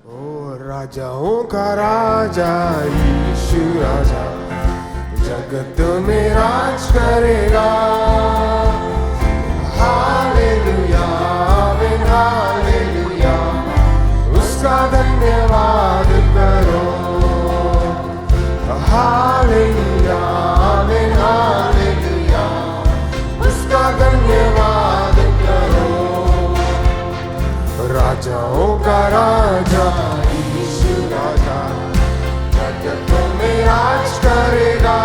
ओ राजाओं का राजा यीशु राजा जगत में राज करेगा। हालेलुया आमीन हालेलुया, उसका धन्यवाद करो। हालेलुया आमीन हालेलुया, उसका धन्यवाद करो। राजाओं का राजा यीशु राजा जगत में राज करेगा।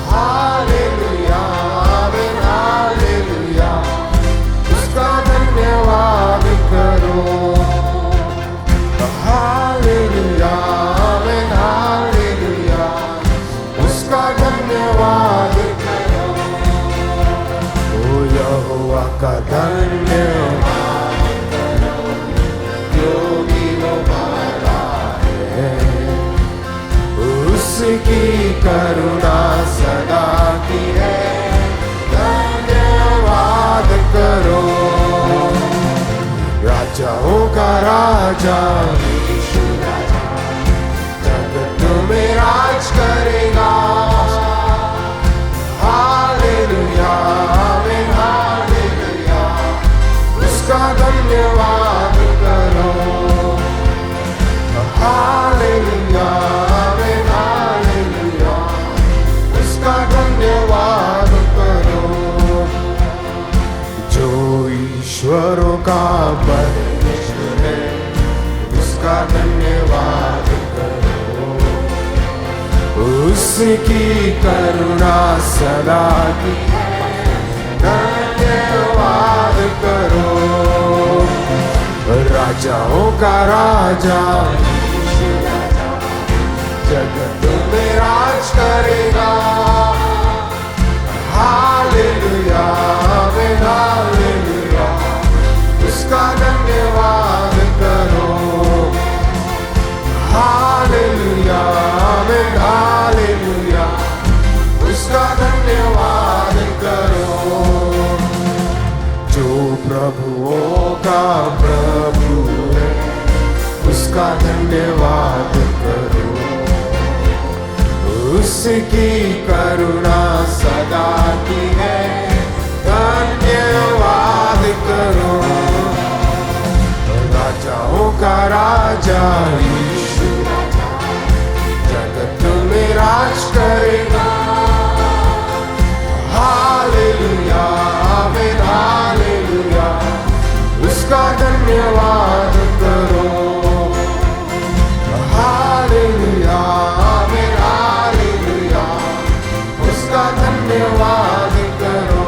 हालेलुया आमीन हालेलुया, उसका धन्यवाद करो। हालेलुया आमीन हालेलुया, उसका धन्यवाद करो। ओ यहोवा का धन्यवाद उसकी करुणा सदा की है, धन्यवाद करो। राजाओं का राजा यीशु राजा जगत में राज करेगा। हालेलुया आमीन हालेलुया, उसका धन्यवाद करो। हालेलुया आमीन हालेलुया, उसका धन्यवाद करो। जो ईश्वरों का परमेश्वर है, उसका धन्यवाद करो। उसकी करुणा सदा की है, धन्यवाद करो। राजाओं का राजा जगत में राज करेगा। हालेलुया आमीन हालेलुया, उसका धन्यवाद करो। हालेलुया आमीन हालेलुया, उसका धन्यवाद करो। जो प्रभुओं का प्रभु है, उसका धन्यवाद करो। उसकी करुणा सदा की है, धन्यवाद करो। राजाओं का राजा यीशु राजा जगत में राज करेगा। हालेलुया आमीन हालेलुया, उसका धन्यवाद करो। हालेलुया आमीन हालेलुया, उसका धन्यवाद करो।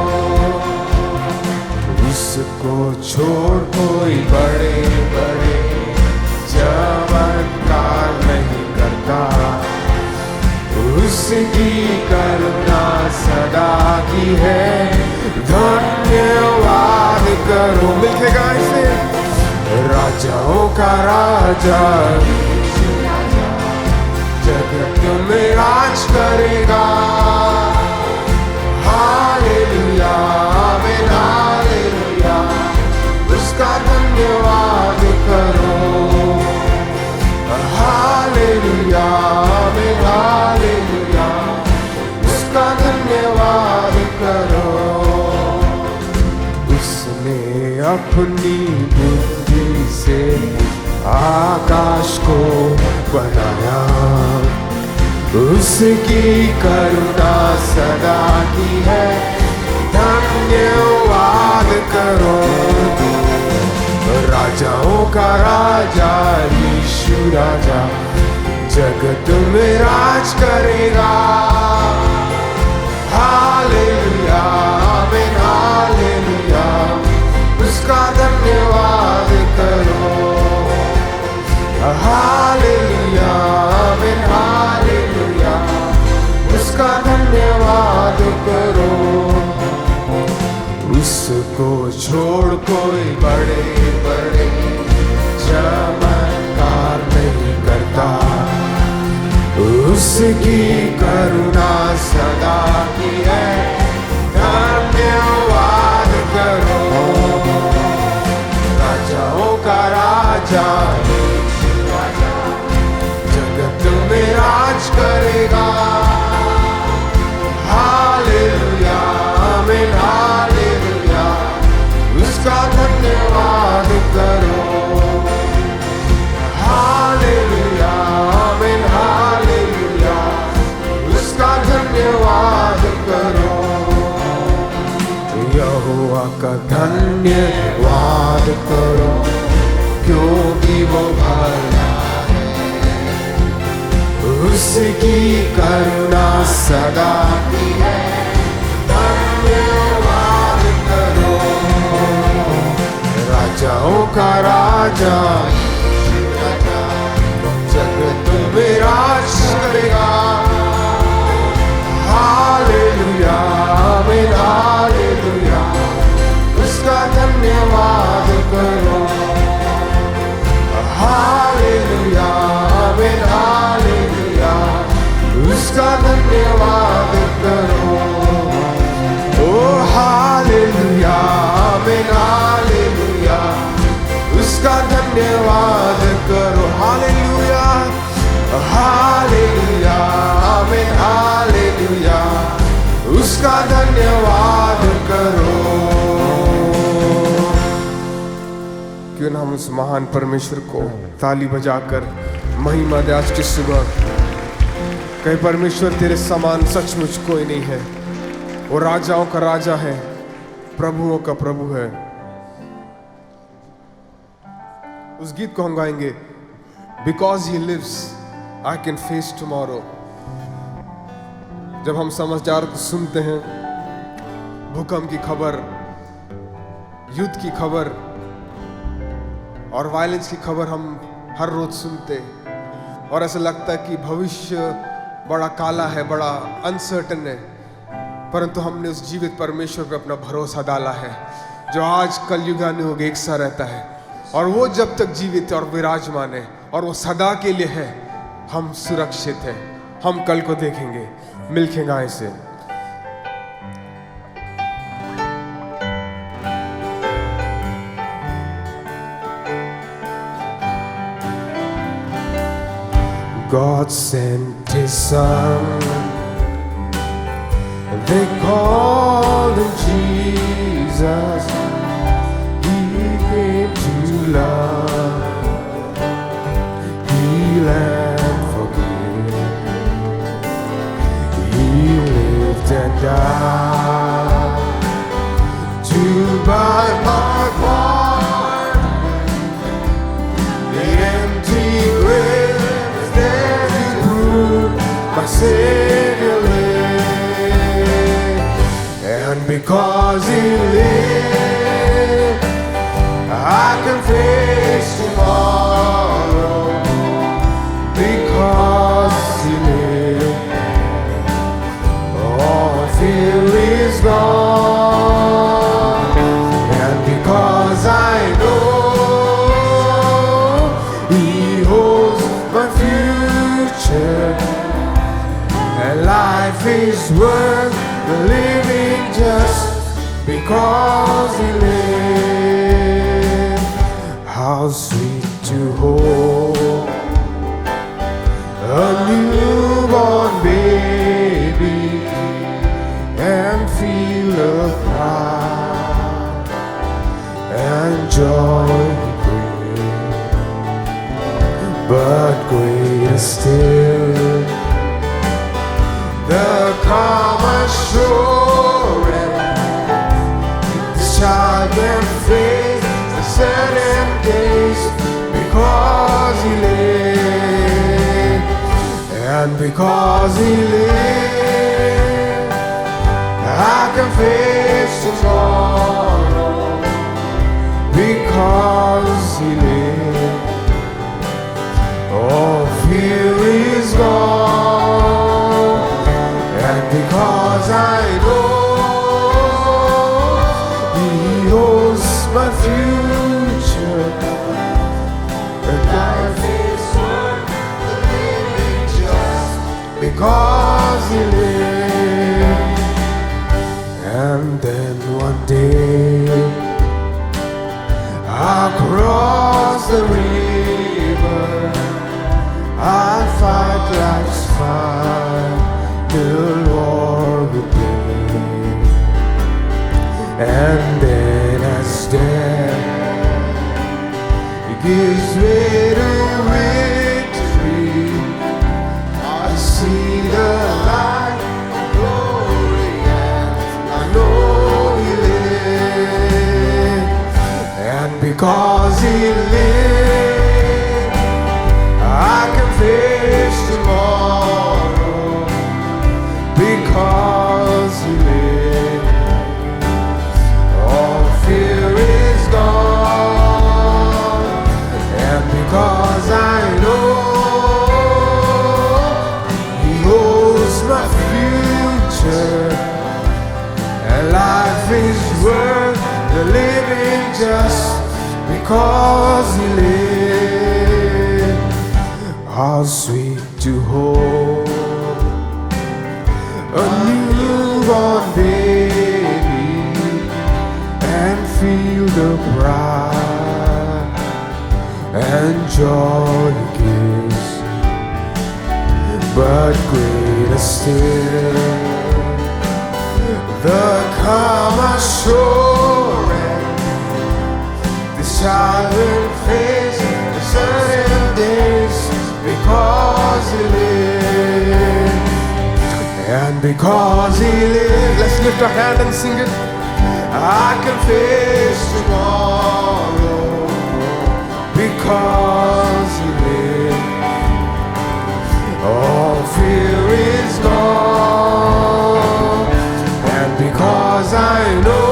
उसको छोड़ कोई बड़े बड़े चमत्कार नहीं करता। उसकी करुणा सदा की है, धन्यवाद करो। मिलके गाएं इसे। राजाओं का राजा जगत में राज करेगा। हालेलुया आमीन हालेलुया, उसका धन्यवाद करो। हालेलुया आमीन हालेलुया, उसका धन्यवाद करो। उसने अपनी बुद्धि से आकाश को बनाया। उसकी करुणा सदा की है, धन्यवाद करो। राजाओं का राजा यीशु राजा जगत में राज करेगा। हालेलुया आमीन हालेलुया, उसका धन्यवाद करो। हालेलुया आमीन हालेलुया, उसका धन्यवाद करो। उसको छोड़ कोई बड़े बड़े चमत्कार नहीं करता। उसकी करुणा सदा की है, धन्यवाद करो। राजाओं का राज राजा, जगत में राज करेगा। हालेलुया, आमीन, हालेलुया, उसका धन्यवाद करो। हालेलुया, आमीन, हालेलुया, उसका धन्यवाद करो। यहोवा का धन्यवाद करो, क्योंकि वो भला है, उसकी करुणा सदा की है। धन्यवाद करो, राजाओं का राजा, जगत में राज करेगा। हालेलुया, आमीन, हालेलुया, उसका धन्यवाद करो। हालेलुया, आमीन, हालेलुया, उसका धन्यवाद करो। ओ हालेलुया, आमीन, हालेलुया, उसका धन्यवाद करो। हालेलुया, हालेलुया, आमीन, हालेलुया, उसका धन्यवाद करो। क्यों ना हम उस महान परमेश्वर को ताली बजाकर महिमा दे आज की सुबह। कहे परमेश्वर तेरे समान सचमुच कोई नहीं है। वो राजाओं का राजा है, प्रभुओं का प्रभु है। उस गीत को हम गाएंगे, because he lives I can face tomorrow. जब हम समाचार को सुनते हैं, भूकंप की खबर, युद्ध की खबर और वायलेंस की खबर हम हर रोज सुनते, और ऐसा लगता है कि भविष्य बड़ा काला है, बड़ा अनसर्टन है। परंतु हमने उस जीवित परमेश्वर पे अपना भरोसा डाला है, जो आज कल युगानुयुग एक सा रहता है, और वो जब तक जीवित और विराजमान है, और वो सदा के लिए है। हम सुरक्षित हैं, हम कल को देखेंगे। मिलके गाएं से। God sent his son, they called him Jesus. He came to love, heal and forgive. He lived and died to buy my pardon. The empty grave is there to prove my Savior lived. And because he lived, I can face tomorrow. Because he lived, all fear is gone. And because I know he holds my future, and life is worth living just because he lived. How sweet to hold a newborn baby and feel the pride and joy great, but greater still the calm assurance this child can face the certain days, because he lived. And because he lived, I can face tomorrow. Because he lived, all fear is gone. And because I know he holds my future, and life is worth living just because he lived. And then one day I'll cross the river life's final war within. And then as death gives way to victory, I see the light of glory, and I know He lives. And because He lives, I can face tomorrow. Because He lives, all fear is gone. And because I know He holds my future, and life is worth the living just because He lives. How sweet to hold a newborn baby and feel the pride and joy He gives. But greater still, the calm assurance this child will face the certain days, because He lives. And because He lives, let's lift our hand and sing it. I can face tomorrow because He lives. All fear is gone. And because I know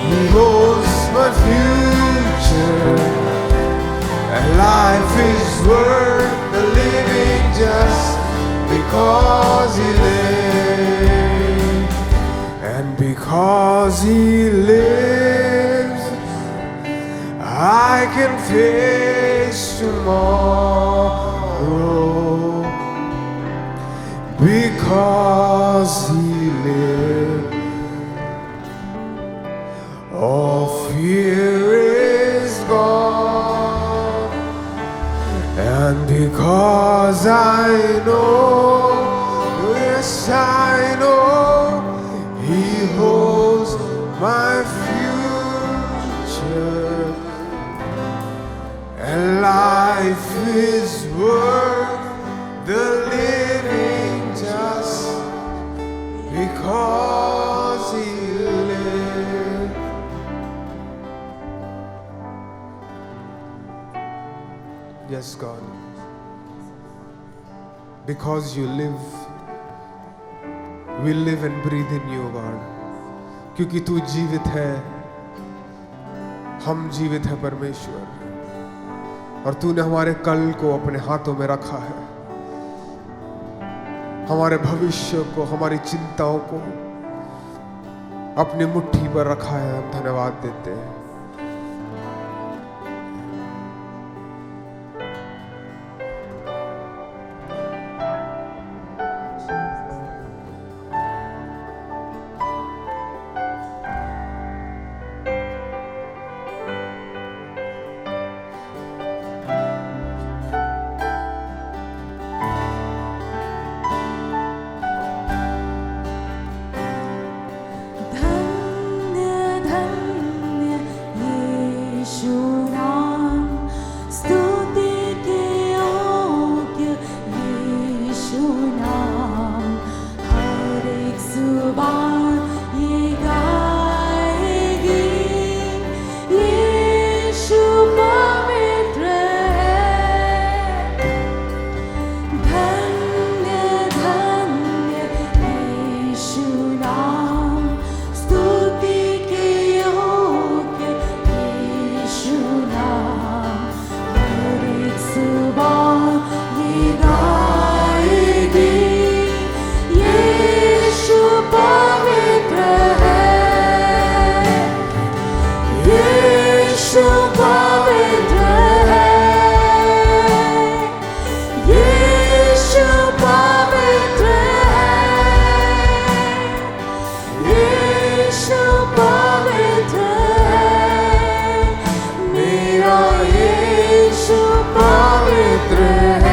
He holds my future, and life is worth the living just because He lives. And because He lives, I can face tomorrow. Because He lives, all fear is gone. And because I know, yes I know, He holds my future, and life is worth the living just because He lives. Yes, God. Because You live, we live and breathe in You, God. क्योंकि तू जीवित है, हम जीवित है परमेश्वर, और तूने हमारे कल को अपने हाथों में रखा है, हमारे भविष्य को, हमारी चिंताओं को अपनी मुट्ठी पर रखा है। हम धन्यवाद देते हैं। पवित्र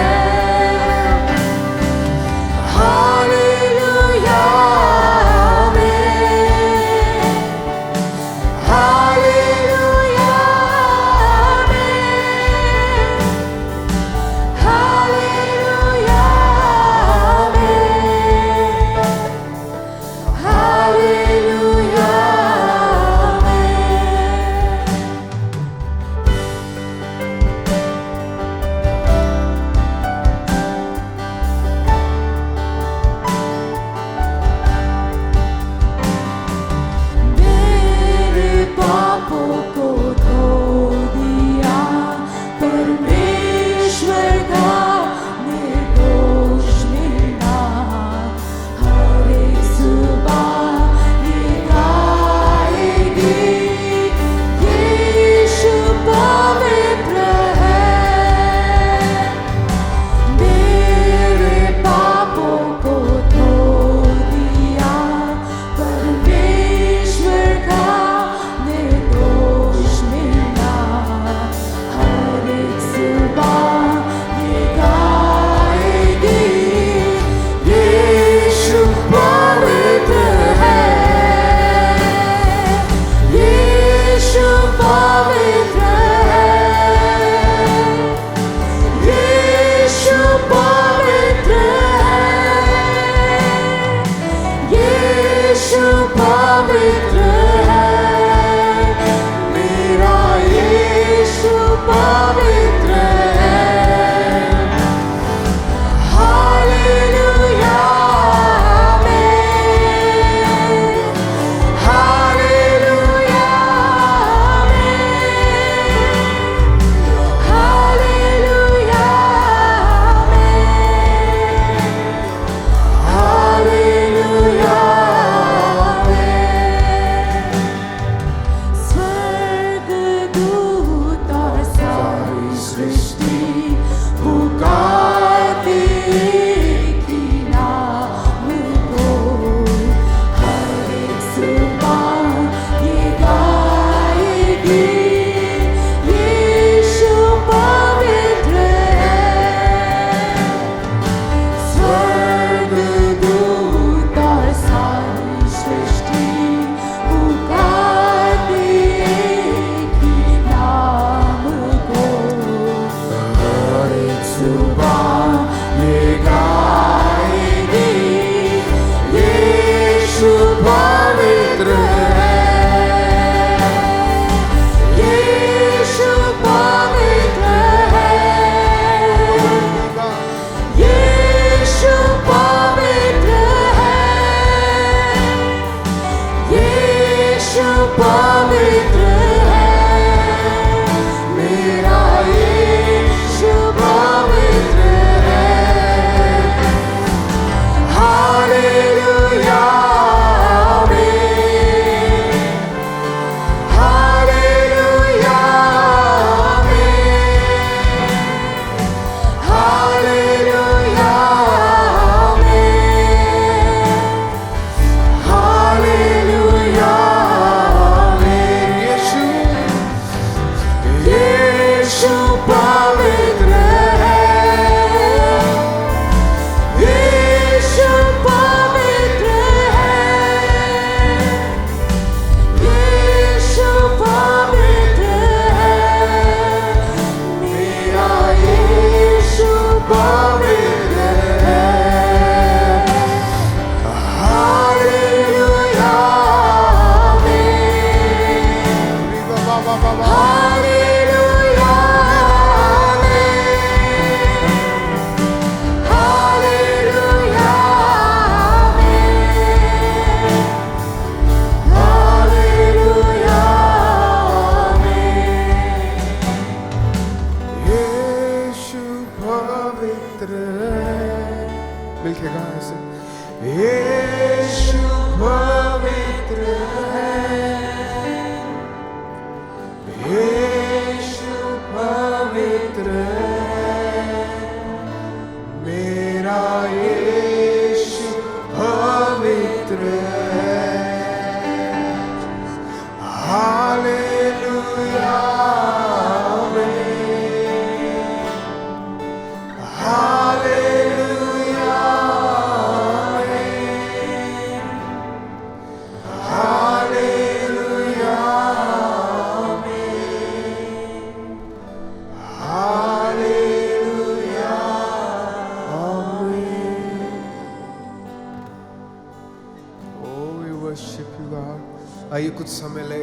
आइए कुछ समय ले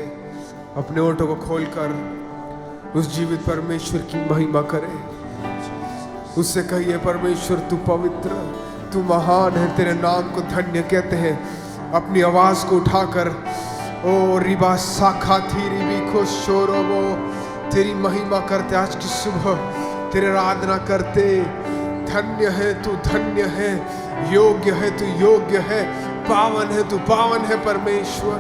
अपने ओठों को खोलकर उस जीवित परमेश्वर की महिमा करें। उससे कहिए, परमेश्वर तू पवित्र, तू महान है, तेरे नाम को धन्य कहते हैं। अपनी आवाज को उठाकर ओ रिबा साखा थी रिबी को शोरो वो तेरी महिमा करते, आज की सुबह तेरी आराधना करते। धन्य है तू, धन्य है, योग्य है तू, योग्य है, पावन है तू, पावन है परमेश्वर।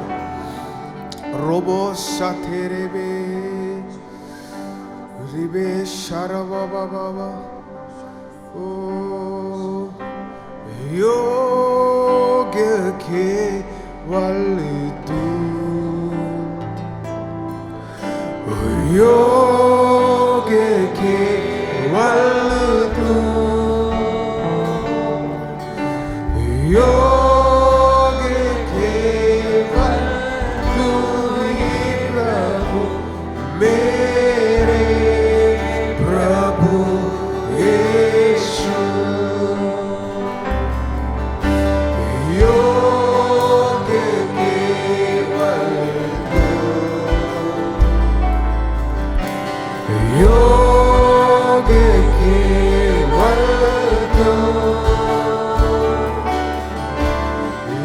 रोबो साथे रेबे रिबे शारवा बाबा ओ योग्य केवल तू, योग्य केवल तू, योग्य केवल तू ही प्रभु, मेरे प्रभु यीशु। योग्य केवल तू, योग्य केवल तू,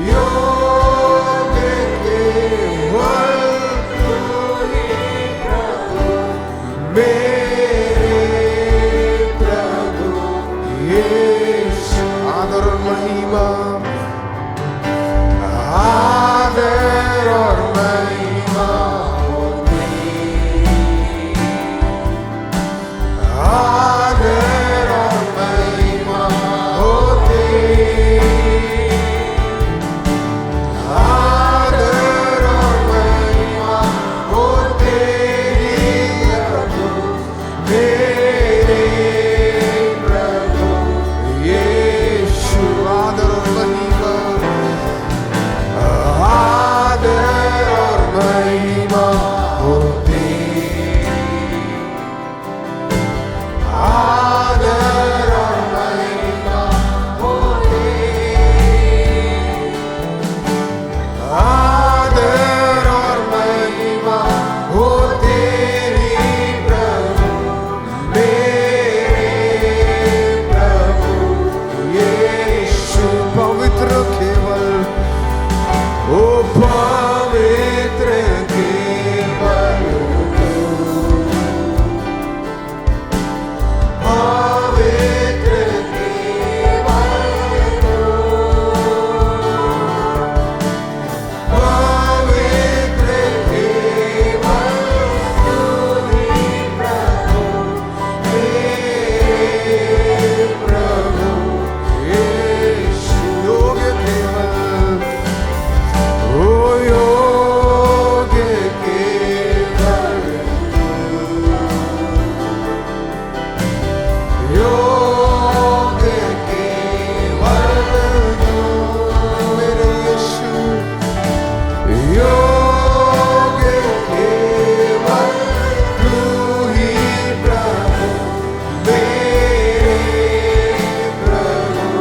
योग्य केवल तू ही प्रभु, मेरे प्रभु यीशु। आदर और महिमा, आदर और महिमा आदर और महिमा होते, आदर और महिमा होते ही प्रभु, मेरे प्रभु यीशु। आदर और महिमा, आदर और महिमा होते, आदर और महिमा होते, आदर और महिमा होते ही प्रभु, मेरे प्रभु यीशु। पवित्र केवल, ओ पवित्र केवल तू, पवित्र केवल तू, पवित्र केवल तू ही प्रभु, मेरे प्रभु यीशु। योग्य केवल, ओ योग्य केवल तू, योग्य केवल तू, मेरे यीशु। योग्य केवल तू ही प्रभु, मेरे प्रभु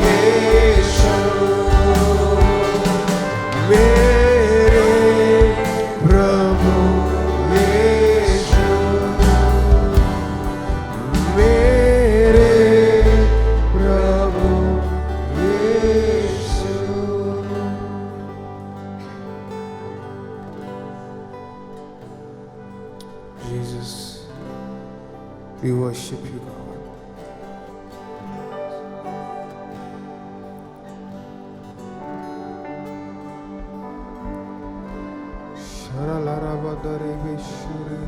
यीशु, मेरे प्रभु यीशु, मेरे प्रभु यीशु। Jesus, we worship you, God. Sharalarabadare Vishuri.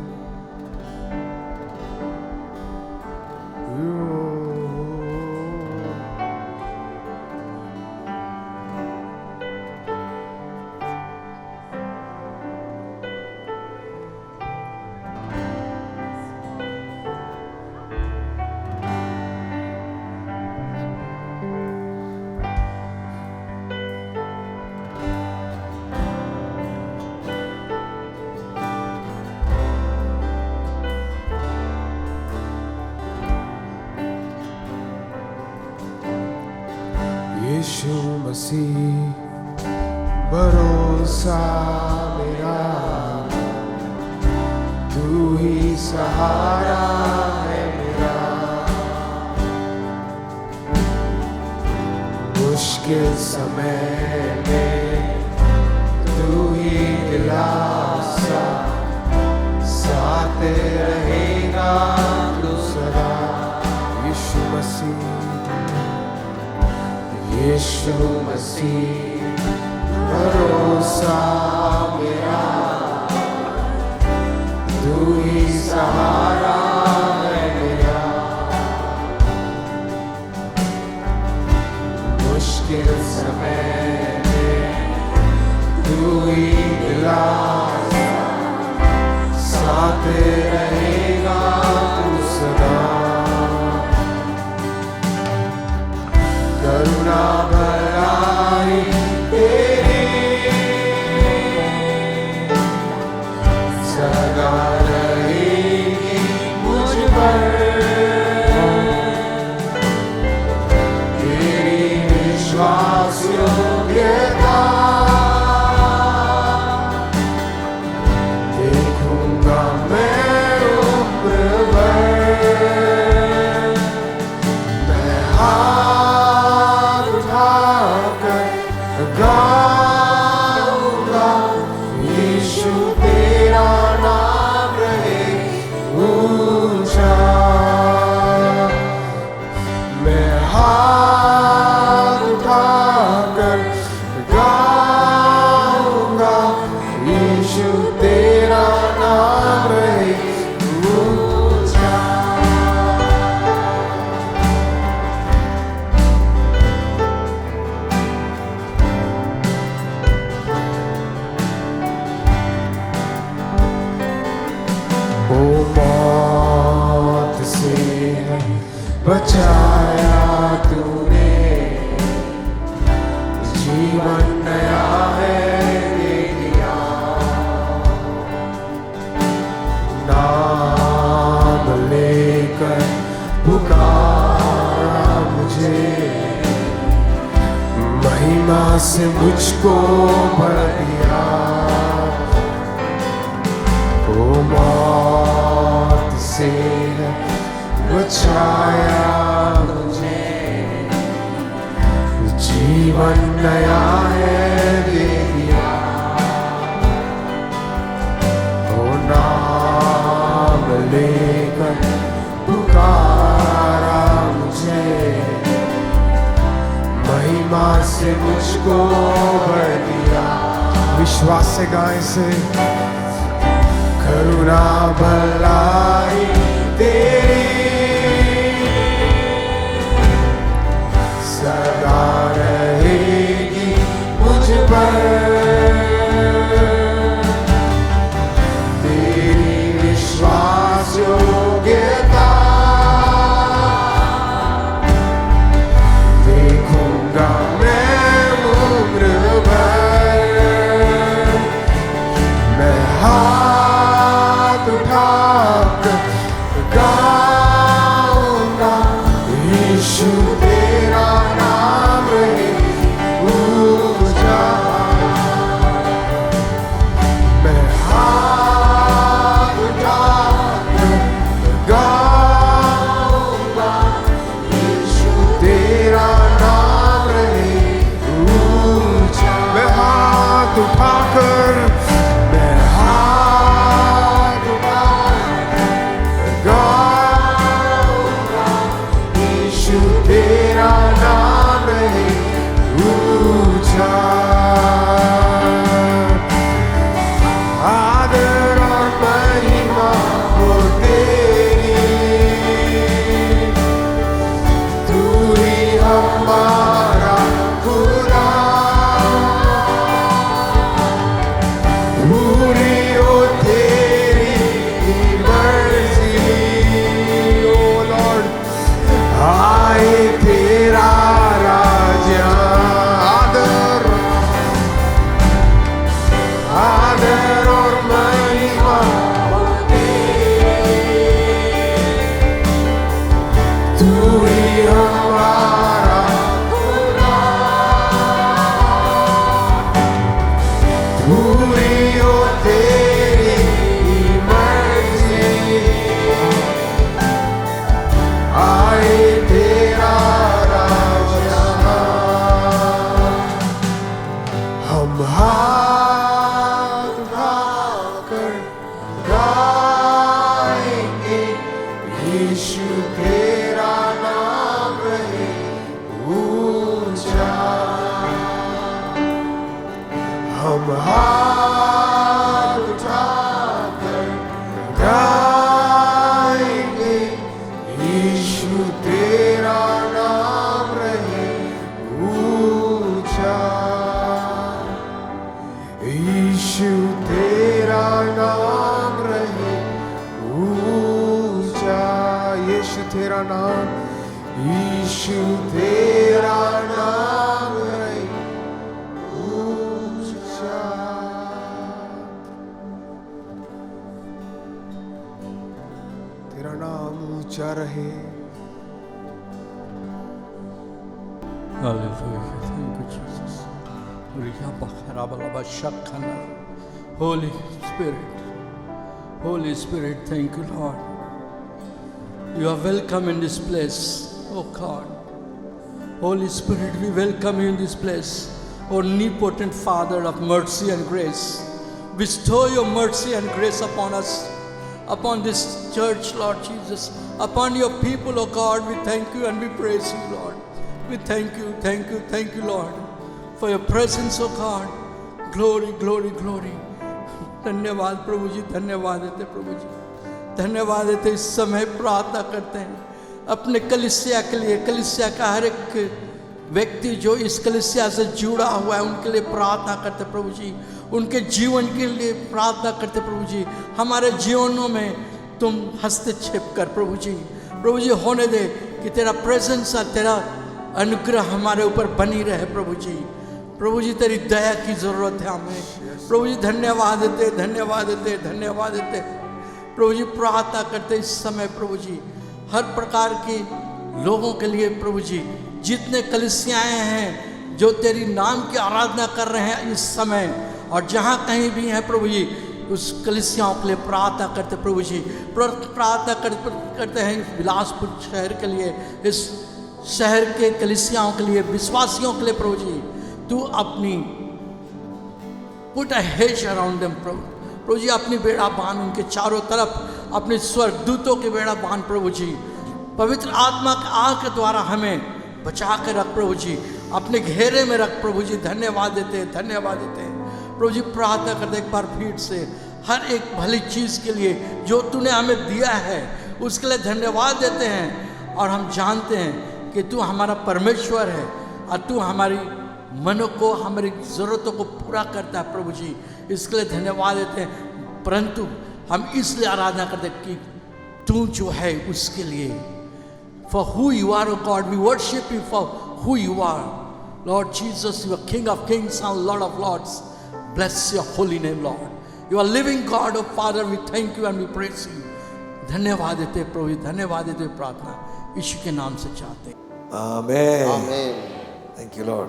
यीशु मसीह भरोसा मेरा, तू ही सहारा है मेरा, मुश्किल समय में तू ही दिलासा, साथ रहेगा तू सदा। यीशु मसीह, यीशु मसीह भरोसा मेरा, तू ही सहारा है मेरा, मुश्किल समय में तू ही दिलासा, साथ रहेगा तू सदा। करुणा भलाई तेरी सदा रहेगी मुझ पर, तेरी विश्वास योग्यता देखूंगा मैं। ओ मौत से बचाया तूने, जीवन नया है दे दिया। नाम लेकर पुकारा मुझे, महिमा से मुझको भर दिया। ओ मौत से बचाया मुझे, जीवन नया है दे दिया। ओ नाम लेकर पुकारा मुझे, महिमा से मुझको भर दिया। विश्वास से गाएं से, करुणा भलाई तेरी सदा रहेगी मुझ पर, तेरी विश्वास योग्यता देखूंगा मैं उम्र भर। मैं हाथ उठाकर गाऊंगा, यीशु तेरा नाम रहे ऊंचा। मैं हाथ उठाकर गाऊंगा, यीशु तेरा नाम रहे ऊंचा। मैं हाथ उठाकर तेरा नाम है ऊंचा। आदर और महिमा हो तेरी, तू ही हमारा खुदा। पूरी हो तेरी मर्जी, ओ लॉर्ड आए तेरा राजा। आदर आदर और महिमा तू ही हमारा खुदा। पूरी हो तेरी मर्जी, आए तेरा राजा। हम हाथ उठाकर गाएंगे, यीशु तेरा नाम रहे ऊंचा। हम हाथ उठाकर गाएंगे, यीशु तेरा नाम रहे ऊंचा। यीशु तेरा नाम रहे ऊंचा। यीशु तेरा नाम, यीशु तेरा नाम रहे ऊंचा। तेरा नाम ऊंचा रहे। Hallelujah. Thank you, Jesus. Holy Spirit, Holy Spirit, thank you, Lord. You are welcome in this place, oh God. Holy Spirit, we welcome you in this place. Omnipotent Father of mercy and grace, bestow your mercy and grace upon us, upon this church, Lord Jesus, upon your people, oh God. We thank you and we praise you, Lord. We thank you, Lord, for your presence, oh God. Glory, glory, glory. धन्यवाद प्रभु जी, धन्यवाद देते प्रभु जी, धन्यवाद देते। इस समय प्रार्थना करते हैं अपने कलीसिया के लिए, कलीसिया का हर एक व्यक्ति जो इस कलीसिया से जुड़ा हुआ है उनके लिए प्रार्थना करते प्रभु जी, उनके जीवन के लिए प्रार्थना करते प्रभु जी। हमारे जीवनों में तुम हस्तक्षेप कर प्रभु जी होने दे कि तेरा प्रेजेंस और तेरा अनुग्रह हमारे ऊपर बनी रहे प्रभु जी तेरी दया की जरूरत है हमें प्रभु जी। धन्यवाद देते प्रभु जी। प्रार्थना करते इस समय प्रभु जी हर प्रकार के लोगों के लिए प्रभु जी, जितने कलीसियाएं हैं जो तेरी नाम की आराधना कर रहे हैं इस समय और जहाँ कहीं भी हैं प्रभु जी, उस कलीसियाओं के लिए प्रार्थना करते प्रभु जी। प्रार्थना करते हैं इस बिलासपुर शहर के लिए, इस शहर के कलीसियाओं के लिए, विश्वासियों के लिए प्रभु जी। तू अपनी put a hedge around them प्रभु जी, अपनी बेड़ा बांध उनके चारों तरफ, अपने स्वर्गदूतों के बेड़ा बांध प्रभु जी। पवित्र आत्मा के आग के द्वारा हमें बचा कर रख प्रभु जी, अपने घेरे में रख प्रभु जी। धन्यवाद देते प्रभु जी। प्रार्थना करते एक बार फिर से हर एक भली चीज़ के लिए जो तूने हमें दिया है उसके लिए धन्यवाद देते हैं। और हम जानते हैं कि तू हमारा परमेश्वर है और तू हमारी मनों को, हमारी ज़रूरतों को पूरा करता है प्रभु जी। इसके लिए धन्यवाद देते हैं। परंतु हम इसलिए आराधना करते हैं कि तू जो है उसके लिए, for who you are, oh God, we worship you for who you are. Lord Jesus, you are King of kings and Lord of lords. Bless your holy name, Lord. You are living God, oh Father, we thank you and we praise you. धन्यवाद देते प्रभु, धन्यवाद देते प्रार्थना यीशु के नाम से चाहते हैं। Amen. Amen. Thank you, Lord.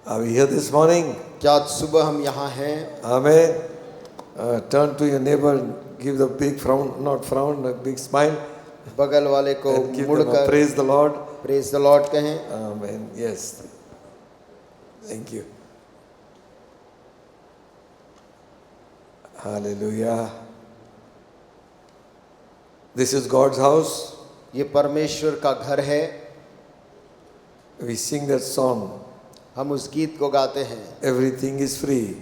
Are we here this morning? क्या आज सुबह हम यहाँ हैं? Amen. Turn to your neighbor, give the big frown, not frown, a big smile. बगल वाले को And give them a मुड़कर praise the Lord. Praise the Lord कहें। Amen. Yes. Thank you. Hallelujah. This is God's house. ये परमेश्वर का घर है। We sing that song. हम उस गीत को गाते हैं, Everything is free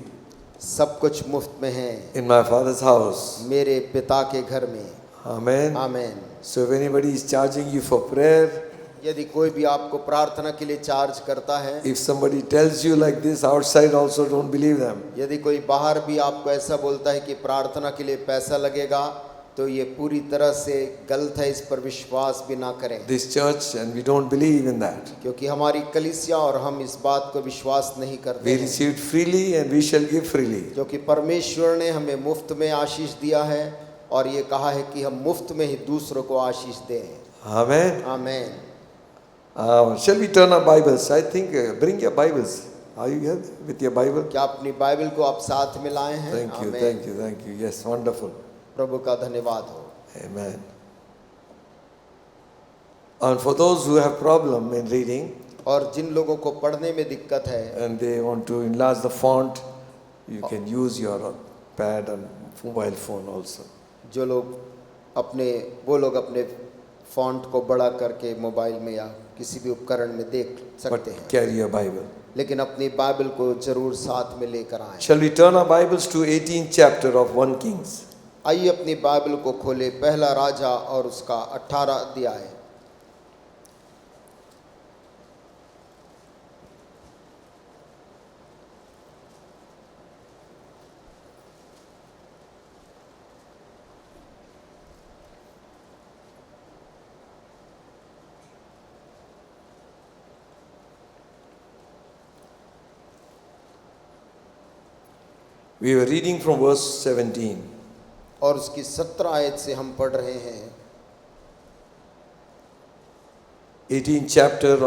सब कुछ मुफ्त में है in my Father's house. मेरे पिता के घर में। Amen. Amen. So if anybody is charging you for prayer, यदि कोई भी आपको प्रार्थना के लिए चार्ज करता है, if somebody tells you like this outside also, don't believe them. यदि कोई बाहर भी आपको ऐसा बोलता है कि प्रार्थना के लिए पैसा लगेगा, तो ये पूरी तरह से गलत है, इस पर विश्वास भी ना करें। This church and we don't believe in that. क्योंकि हमारी कलीसिया और हम इस बात को विश्वास नहीं करते We हैं, received freely and we shall give freely. क्योंकि परमेश्वर ने हमें मुफ्त में आशीष दिया है और ये कहा है कि हम मुफ्त में ही दूसरों को आशीष दें। Amen. Amen. Shall we turn our Bibles? I think bring your Bibles. Are you here with your Bible? क्या अपनी बाइबल को आप साथ में लाए हैं? Thank you, amen. thank you, thank you. Yes, wonderful. प्रभु का धन्यवाद हो। Amen. And for those who have problem in reading और जिन लोगों को पढ़ने में दिक्कत है and they want to enlarge the font, you can use your pad and mobile phone also. जो लोग वो लोग अपने फॉन्ट को बड़ा करके मोबाइल में या किसी भी उपकरण में देख But सकते हैं, carry your Bible. लेकिन अपनी बाइबल को जरूर साथ में लेकर आएं। Shall we turn our Bibles to 18th chapter of 1 Kings? आइए अपनी बाइबल को खोले, पहला राजा और उसका 18 अध्याय। We were reading from verse 17. और उसकी 17 आयत से हम पढ़ रहे हैं। 18th chapter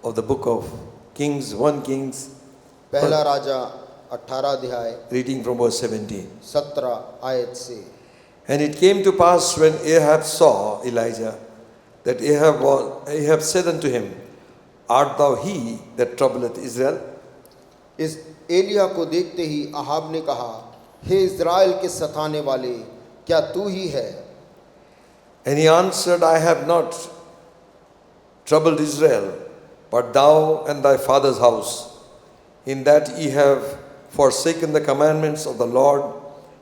of the book of Kings, 1 Kings, पहला राजा 18 अध्याय reading from verse 17. 17 आयत से। And it came to pass when Ahab saw Elijah, that Ahab said unto him, Art thou he that troubleth Israel? इस एलिया को देखते ही Ahab ने कहा, हे Israel के सताने वाले, क्या तू ही है? And he answered, I have not troubled Israel, but thou and thy father's house, in that ye have forsaken the commandments of the Lord,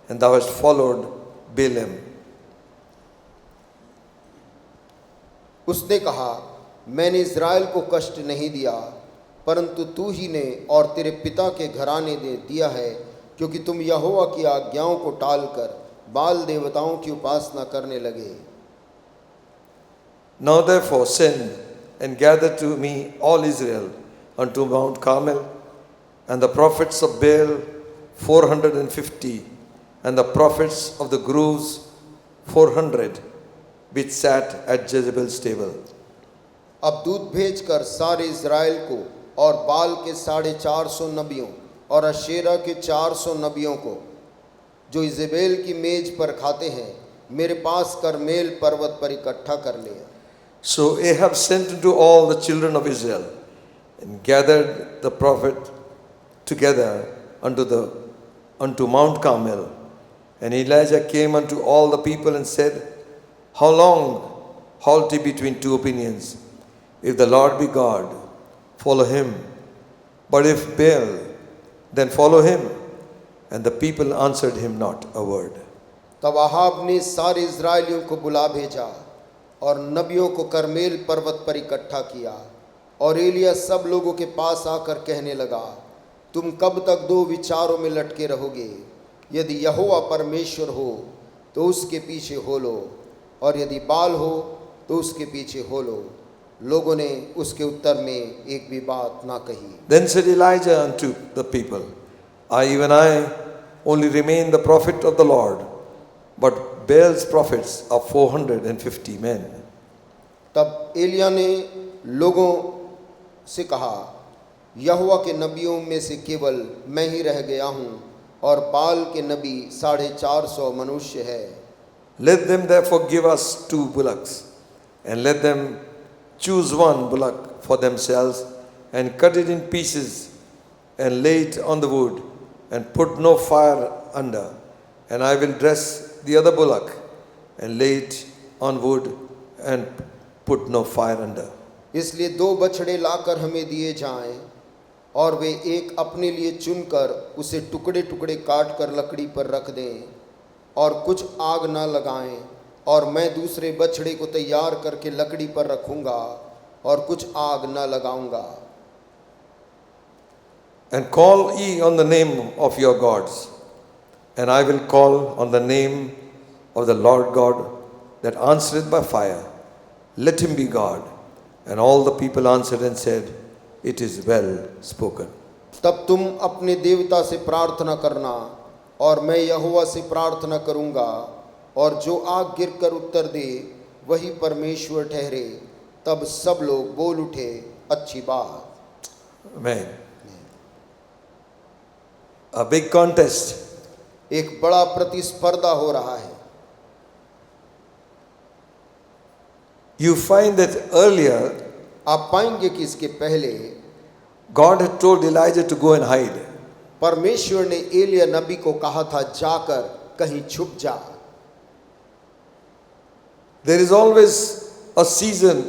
and thou hast followed Balaam. उसने कहा, मैंने इज़राइल को कष्ट नहीं दिया, परंतु तू ही ने और तेरे पिता के घराने ने दिया है, क्योंकि तुम यहोवा की आज्ञाओं को टालकर बाल देवताओं की उपासना करने लगे। Now therefore send and gather to me all Israel unto Mount Carmel, and the prophets of Baal 450, and the prophets of the groves 400, which sat at Jezebel's table. अब दूत भेजकर सारे इज़राइल को और बाल के 450 नबियों और अशेरा के 400 नबियों को जो इजेबेल की मेज पर खाते हैं मेरे पास करमेल पर्वत पर इकट्ठा कर लिया। So Ahab sent unto all the children of Israel, and gathered the prophet together unto Mount Carmel. And Elijah came unto all the people and said, How long halt ye between two opinions? If the Lord be God, follow him. But if Baal, then follow him. And the people answered him not a word. तब Ahab ने सारे इज़राइलियों को बुला भेजा और नबियों को करमेल पर्वत पर इकट्ठा किया। और एलिया सब लोगों के पास आकर कहने लगा, तुम कब तक दो विचारों में लटके रहोगे? यदि यहोवा परमेश्वर हो तो उसके पीछे हो लो, और यदि बाल हो तो उसके पीछे हो लो। लोगों ने उसके उत्तर में एक भी बात ना कही। Then said Elijah unto the people, even I only remain the prophet of the Lord, but Baal's prophets are 450 men. तब एलिया ने लोगों से कहा, यहोवा के नबियों में से केवल मैं ही रह गया हूँ, और बाल के नबी 450 मनुष्य है। Let them therefore give us 2 bullocks, and let them choose 1 bullock for themselves, and cut it in pieces, and lay it on the wood, and put no fire under. And I will dress the other bullock, and lay it on wood, and put no fire under. इसलिए 2 बछड़े लाकर हमें दिए जाएं, और वे एक अपने लिए चुनकर उसे टुकड़े टुकड़े काट कर लकड़ी पर रख दें, और कुछ आग न लगाएं, और मैं दूसरे बछड़े को तैयार करके लकड़ी पर रखूंगा और कुछ आग न लगाऊंगा। And call ye on the name of your gods, and I will call on the name of the Lord God that answereth by fire. Let him be God. And all the people answered and said, It is well spoken. तब तुम अपने देवता से प्रार्थना करना, और मैं यहोवा से प्रार्थना करूंगा, और जो आग गिरकर उत्तर दे वही परमेश्वर ठहरे। तब सब लोग बोल उठे, अच्छी बात। Amen. A big contest. एक बड़ा प्रतिस्पर्धा हो रहा है। You find that earlier आप पाएंगे कि इसके पहले God had told Elijah to go and hide. परमेश्वर ने एलिया नबी को कहा था, जाकर कहीं छुप जा। There is always a season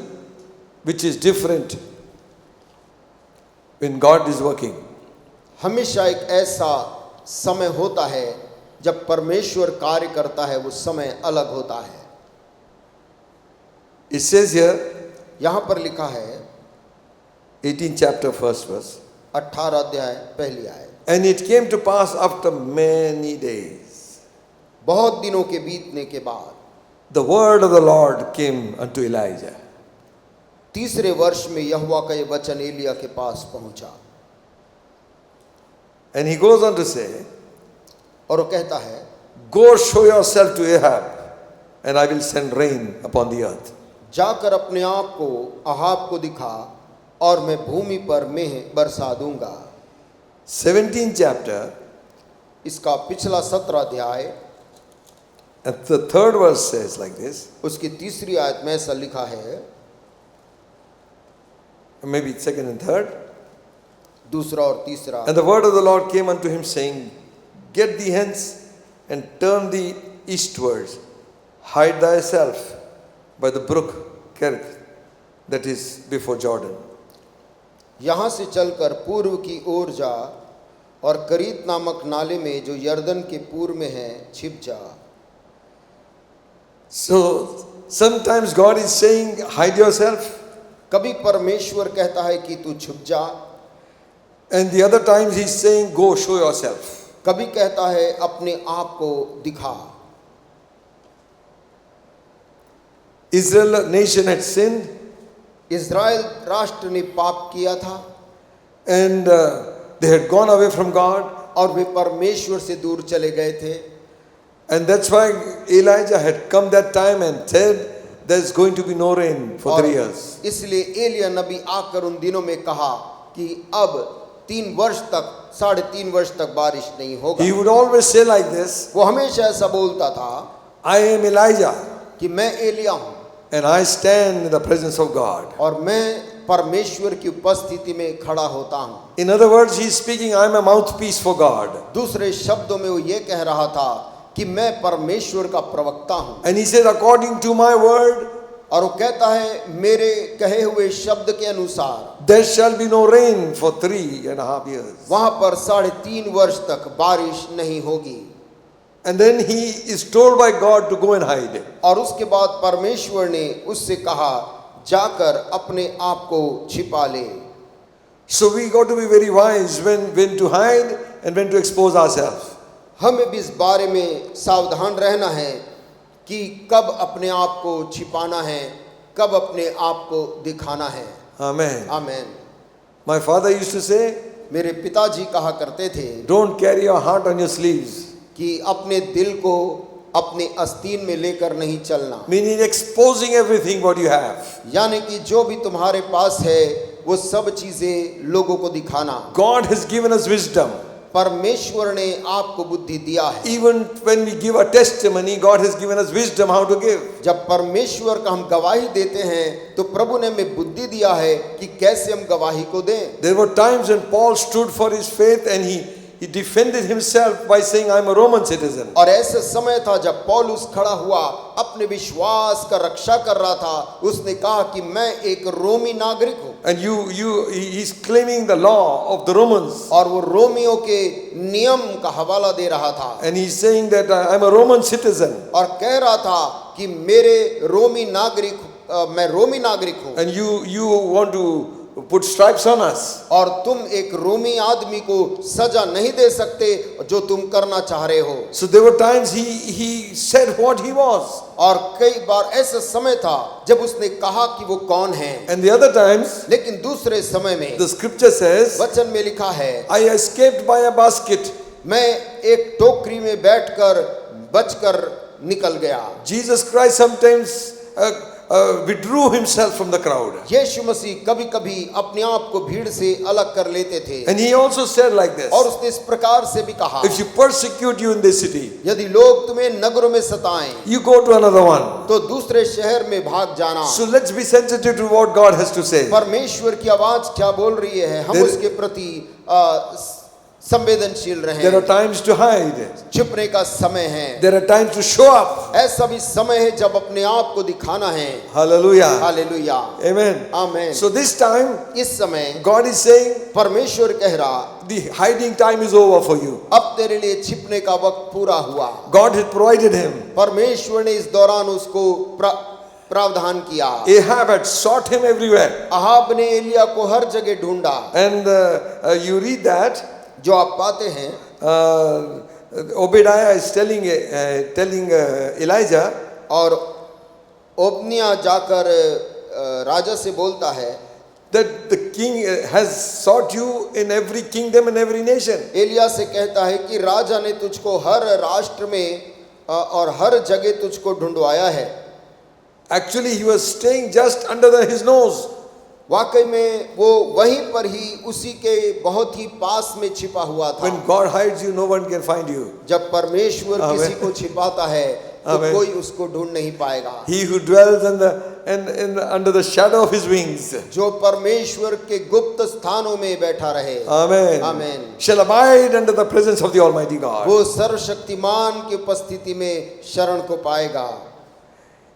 which is different when God is working. हमेशा एक ऐसा समय होता है जब परमेश्वर कार्य करता है, वो समय अलग होता है। It says here, यहाँ पर लिखा है 18th chapter, first verse. 18 अध्याय पहली आयत। And it came to pass after many days, बहुत दिनों के बीतने के बाद the word of the Lord came unto Elijah. तीसरे वर्ष में यहोवा का ये वचन एलिया के पास पहुंचा। And he goes on to say, और वो कहता है, Go show yourself to Ahab, and I will send rain upon the earth. जाकर अपने आप को अहाब को दिखा, और मैं भूमि पर मेंह बरसा दूंगा। 17th chapter, इसका पिछला 17 अध्याय, and the 3rd verse says like this, उसकी तीसरी आयत में ऐसा लिखा है, maybe 2nd and 3rd. दूसरा और तीसरा। And the word of the Lord came unto him, saying, Get thee hence, and turn thee eastwards. Hide thyself by the brook Kerith, that is before Jordan. यहाँ से चलकर पूर्व की ओर जा, और करीत नामक नाले में जो यर्दन के पूर्व में है छिप जा। So sometimes God is saying, hide yourself, कभी परमेश्वर कहता है कि तू छुप जा, and the other times He's saying, go show yourself. कभी कहता है अपने आप को दिखा। Israel nation had sinned, Israel राष्ट्र ने पाप किया था and they had gone away from God, और वे परमेश्वर से दूर चले गए थे। and that's why Elijah had come that time and said, there's going to be no rain for 3 years. इसलिए एलिया नबी आकर उन दिनों में कहा कि अब 3 वर्ष तक 3.5 वर्ष तक बारिश नहीं होगा। He would always say like this, वो हमेशा ऐसा बोलता था I am Elijah, कि मैं एलिया हूँ and I stand in the presence of God. और मैं परमेश्वर की उपस्थिति में खड़ा होता हूँ। In other words, he is speaking, I am a mouthpiece for God. दूसरे शब्दों में वो ये कह रहा था कि मैं परमेश्वर का प्रवक्ता हूँ। And he said, according to my word, और वो कहता है मेरे कहे हुए शब्द के अनुसार there shall be no rain for 3.5 years. वहां पर 3.5 वर्ष तक बारिश नहीं होगी। And then he is told by God to go and hide. और उसके बाद परमेश्वर ने उससे कहा जाकर अपने आप को छिपा ले। So we got to be very wise when to hide and when to expose ourselves. हमें भी इस बारे में सावधान रहना है कि कब अपने आप को छिपाना है, कब अपने आप को दिखाना है। Amen. आमीन। My father used to say, मेरे पिताजी कहा करते थे don't carry your heart on your sleeves. कि अपने दिल को अपने आस्तीन में लेकर नहीं चलना, Meaning exposing everything what you have. यानी कि जो भी तुम्हारे पास है वो सब चीजें लोगों को दिखाना। God has given us wisdom. परमेश्वर ने आपको बुद्धि दिया है। Even when we give a testimony, God has given us wisdom how to give. जब परमेश्वर का हम गवाही देते हैं तो प्रभु ने हमें बुद्धि दिया है कि कैसे हम गवाही को दें। There were times when Paul stood for his faith and he defended himself by saying, I am a Roman citizen. और ऐसे समय था जब पौलुस खड़ा हुआ अपने विश्वास का रक्षा कर रहा था। उसने कहा कि मैं एक रोमी नागरिक हूँ। And he's claiming the law of the Romans. और वो रोमियों के नियम का हवाला दे रहा था And he's saying that I am a Roman citizen. और कह रहा था कि मैं रोमी नागरिक हूँ। And you want to put stripes on us. और तुम एक रोमी आदमी को सजा नहीं दे सकते जो तुम करना चाह रहे हो। So there were times he said what he was. और कई बार ऐसा समय था जब उसने कहा कि वो कौन है। And the other times, लेकिन दूसरे समय में the scripture says, वचन में लिखा है I escaped by a basket. मैं एक टोकरी में बैठकर बचकर निकल गया। Jesus Christ sometimes withdrew himself from the crowd. यीशु मसीह कभी कभी अपने आप को भीड़ से अलग कर लेते थे। And he also said like this, और उसने इस प्रकार से भी कहा if you persecute you in this city, यदि लोग तुम्हें नगरों में सताएं you go to another one. तो दूसरे शहर में भाग जाना। So let's be sensitive to what God has to say. परमेश्वर की आवाज क्या बोल रही है हम There- उसके प्रति संवेदनशील There रहें। are times to hide. छिपने का समय है। There are times to show up. ऐसा भी समय है जब अपने आप को दिखाना है। Hallelujah. हालेलुया। Amen. आमीन। So this time, इस समय God is saying, परमेश्वर कह रहा the hiding time is over for you. अब तेरे लिए छिपने का वक्त पूरा हुआ। God had provided him. परमेश्वर ने इस दौरान उसको प्रावधान किया। Ahab had sought him everywhere. Ahab ने एलिया को हर जगह ढूंढा। And you read that, जो आप पाते हैं Obadiah is telling Elijah, और ओबनिया जाकर राजा से बोलता है that the king has sought you in every kingdom and every nation. Elia से कहता है कि राजा ने तुझको हर राष्ट्र में और हर जगह तुझको ढूंढवाया है। Actually, he was staying just under his nose. वाकई में वो वहीं पर ही उसी के बहुत ही पास में छिपा हुआ था। When God hides you, no one can find you. जब परमेश्वर Amen. किसी को छिपाता है तो Amen. कोई उसको ढूंढ नहीं पाएगा। He who dwells under the shadow of his wings, जो परमेश्वर के गुप्त स्थानों में बैठा रहे, Amen, Amen. shall abide under the presence of the Almighty God. वो सर्वशक्तिमान की उपस्थिति में शरण को पाएगा।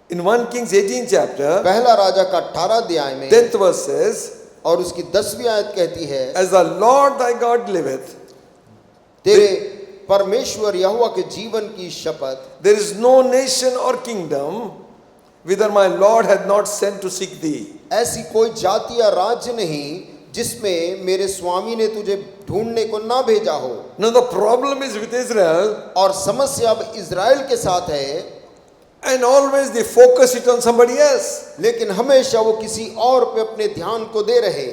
In 1 Kings 18 chapter, पहला राजा का 18 अध्याय में 10th verse says, और उसकी 10वीं आयत कहती है as the Lord thy God liveth, तेरे परमेश्वर यहोवा के जीवन की शपथ, there is no nation or kingdom whither my Lord hath not sent to seek thee. ऐसी कोई जाति या राज्य नहीं जिसमें मेरे स्वामी ने तुझे ढूंढने को ना भेजा हो। Now the problem is with Israel, और समस्या अब इज़राइल के साथ है, and always they focus it on somebody else. लेकिन हमेशा वो किसी और पे अपने ध्यान को दे रहे।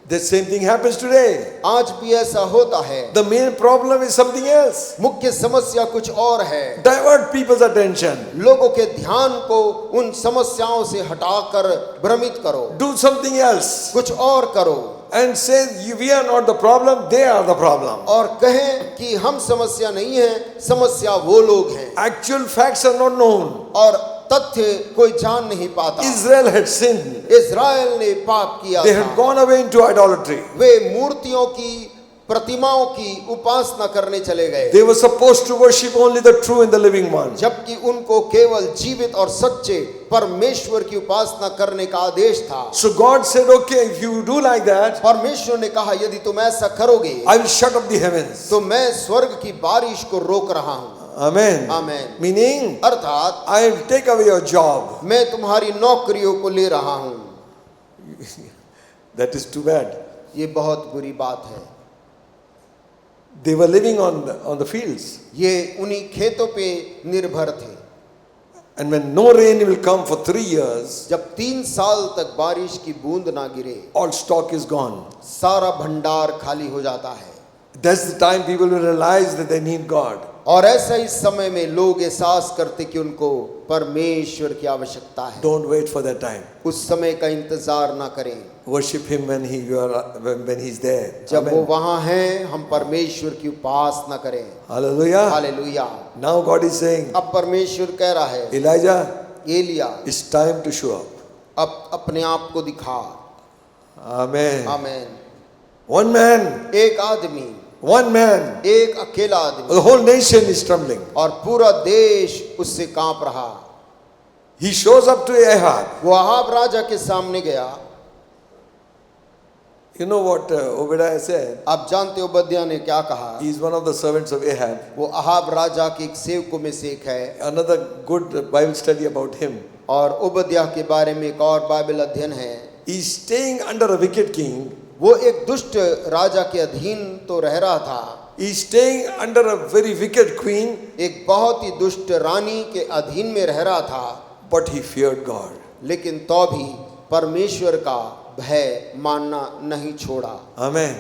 The same thing happens today. आज भी ऐसा होता है। The main problem is something else. मुख्य समस्या कुछ और है। Divert people's attention. लोगों के ध्यान को उन समस्याओं से हटाकर भ्रमित करो, Do something else. कुछ और करो, And say, we are not the problem, they are the problem. और कहें कि हम समस्या नहीं है, समस्या वो लोग हैं। Actual facts are not known. और तथ्य कोई जान नहीं पाता। Israel had sinned. इज़राइल ने पाप किया They था। had gone away into idolatry. वे मूर्तियों की, प्रतिमाओं की उपासना करने चले गए, They were supposed to worship only the true and the living one. जबकि उनको केवल जीवित और सच्चे परमेश्वर की उपासना करने का आदेश था। So God said, okay, if you do like that, परमेश्वर ने कहा यदि तुम ऐसा करोगे I will shut up the heavens. तो मैं स्वर्ग की बारिश को रोक रहा हूँ। Amen. आमेन। Meaning, अर्थात I will take away your job. मैं तुम्हारी नौकरियों को ले रहा हूँ। That is too bad. ये बहुत बुरी बात है। They were living on the fields. ये उन्हीं खेतों पे निर्भर थे। And when no rain will come for 3 years, जब 3 साल तक बारिश की बूंद ना गिरे, all stock is gone. सारा भंडार खाली हो जाता है। That's the time people will realize that they need God. और ऐसा इस समय में लोग एहसास करते कि उनको परमेश्वर की आवश्यकता है। Don't wait for that time. उस समय का इंतजार ना करें। Worship Him when He's there. जब वो Amen. वहां हैं, हम परमेश्वर की उपासना करें। Hallelujah. Hallelujah. Now God is saying, अब परमेश्वर कह रहा है, Elijah, Elia it's time to show up. अब अपने आप को दिखा। Amen. आमेन। One man, एक आदमी, one man. एक अकेला आदमी, The whole nation is trembling. और पूरा देश उससे कांप रहा। He shows up to Ahab. वो अहाब राजा के सामने गया। You know what Obadiah said? आप जानते हो ओबद्याह ने क्या कहा? He is one of the servants of Ahab. वो अहाब राजा के एक सेवकों में से एक है। Another good Bible study about him. और ओबद्याह के बारे में एक और बाइबल अध्ययन है। He is staying under a wicked king. वो एक दुष्ट राजा के अधीन तो रह रहा था। He is staying under a very wicked queen. एक बहुत ही दुष्ट रानी के अधीन में रह रहा था। But he feared God. लेकिन तो भी परमेश्वर का भय मानना नहीं छोड़ा। Amen.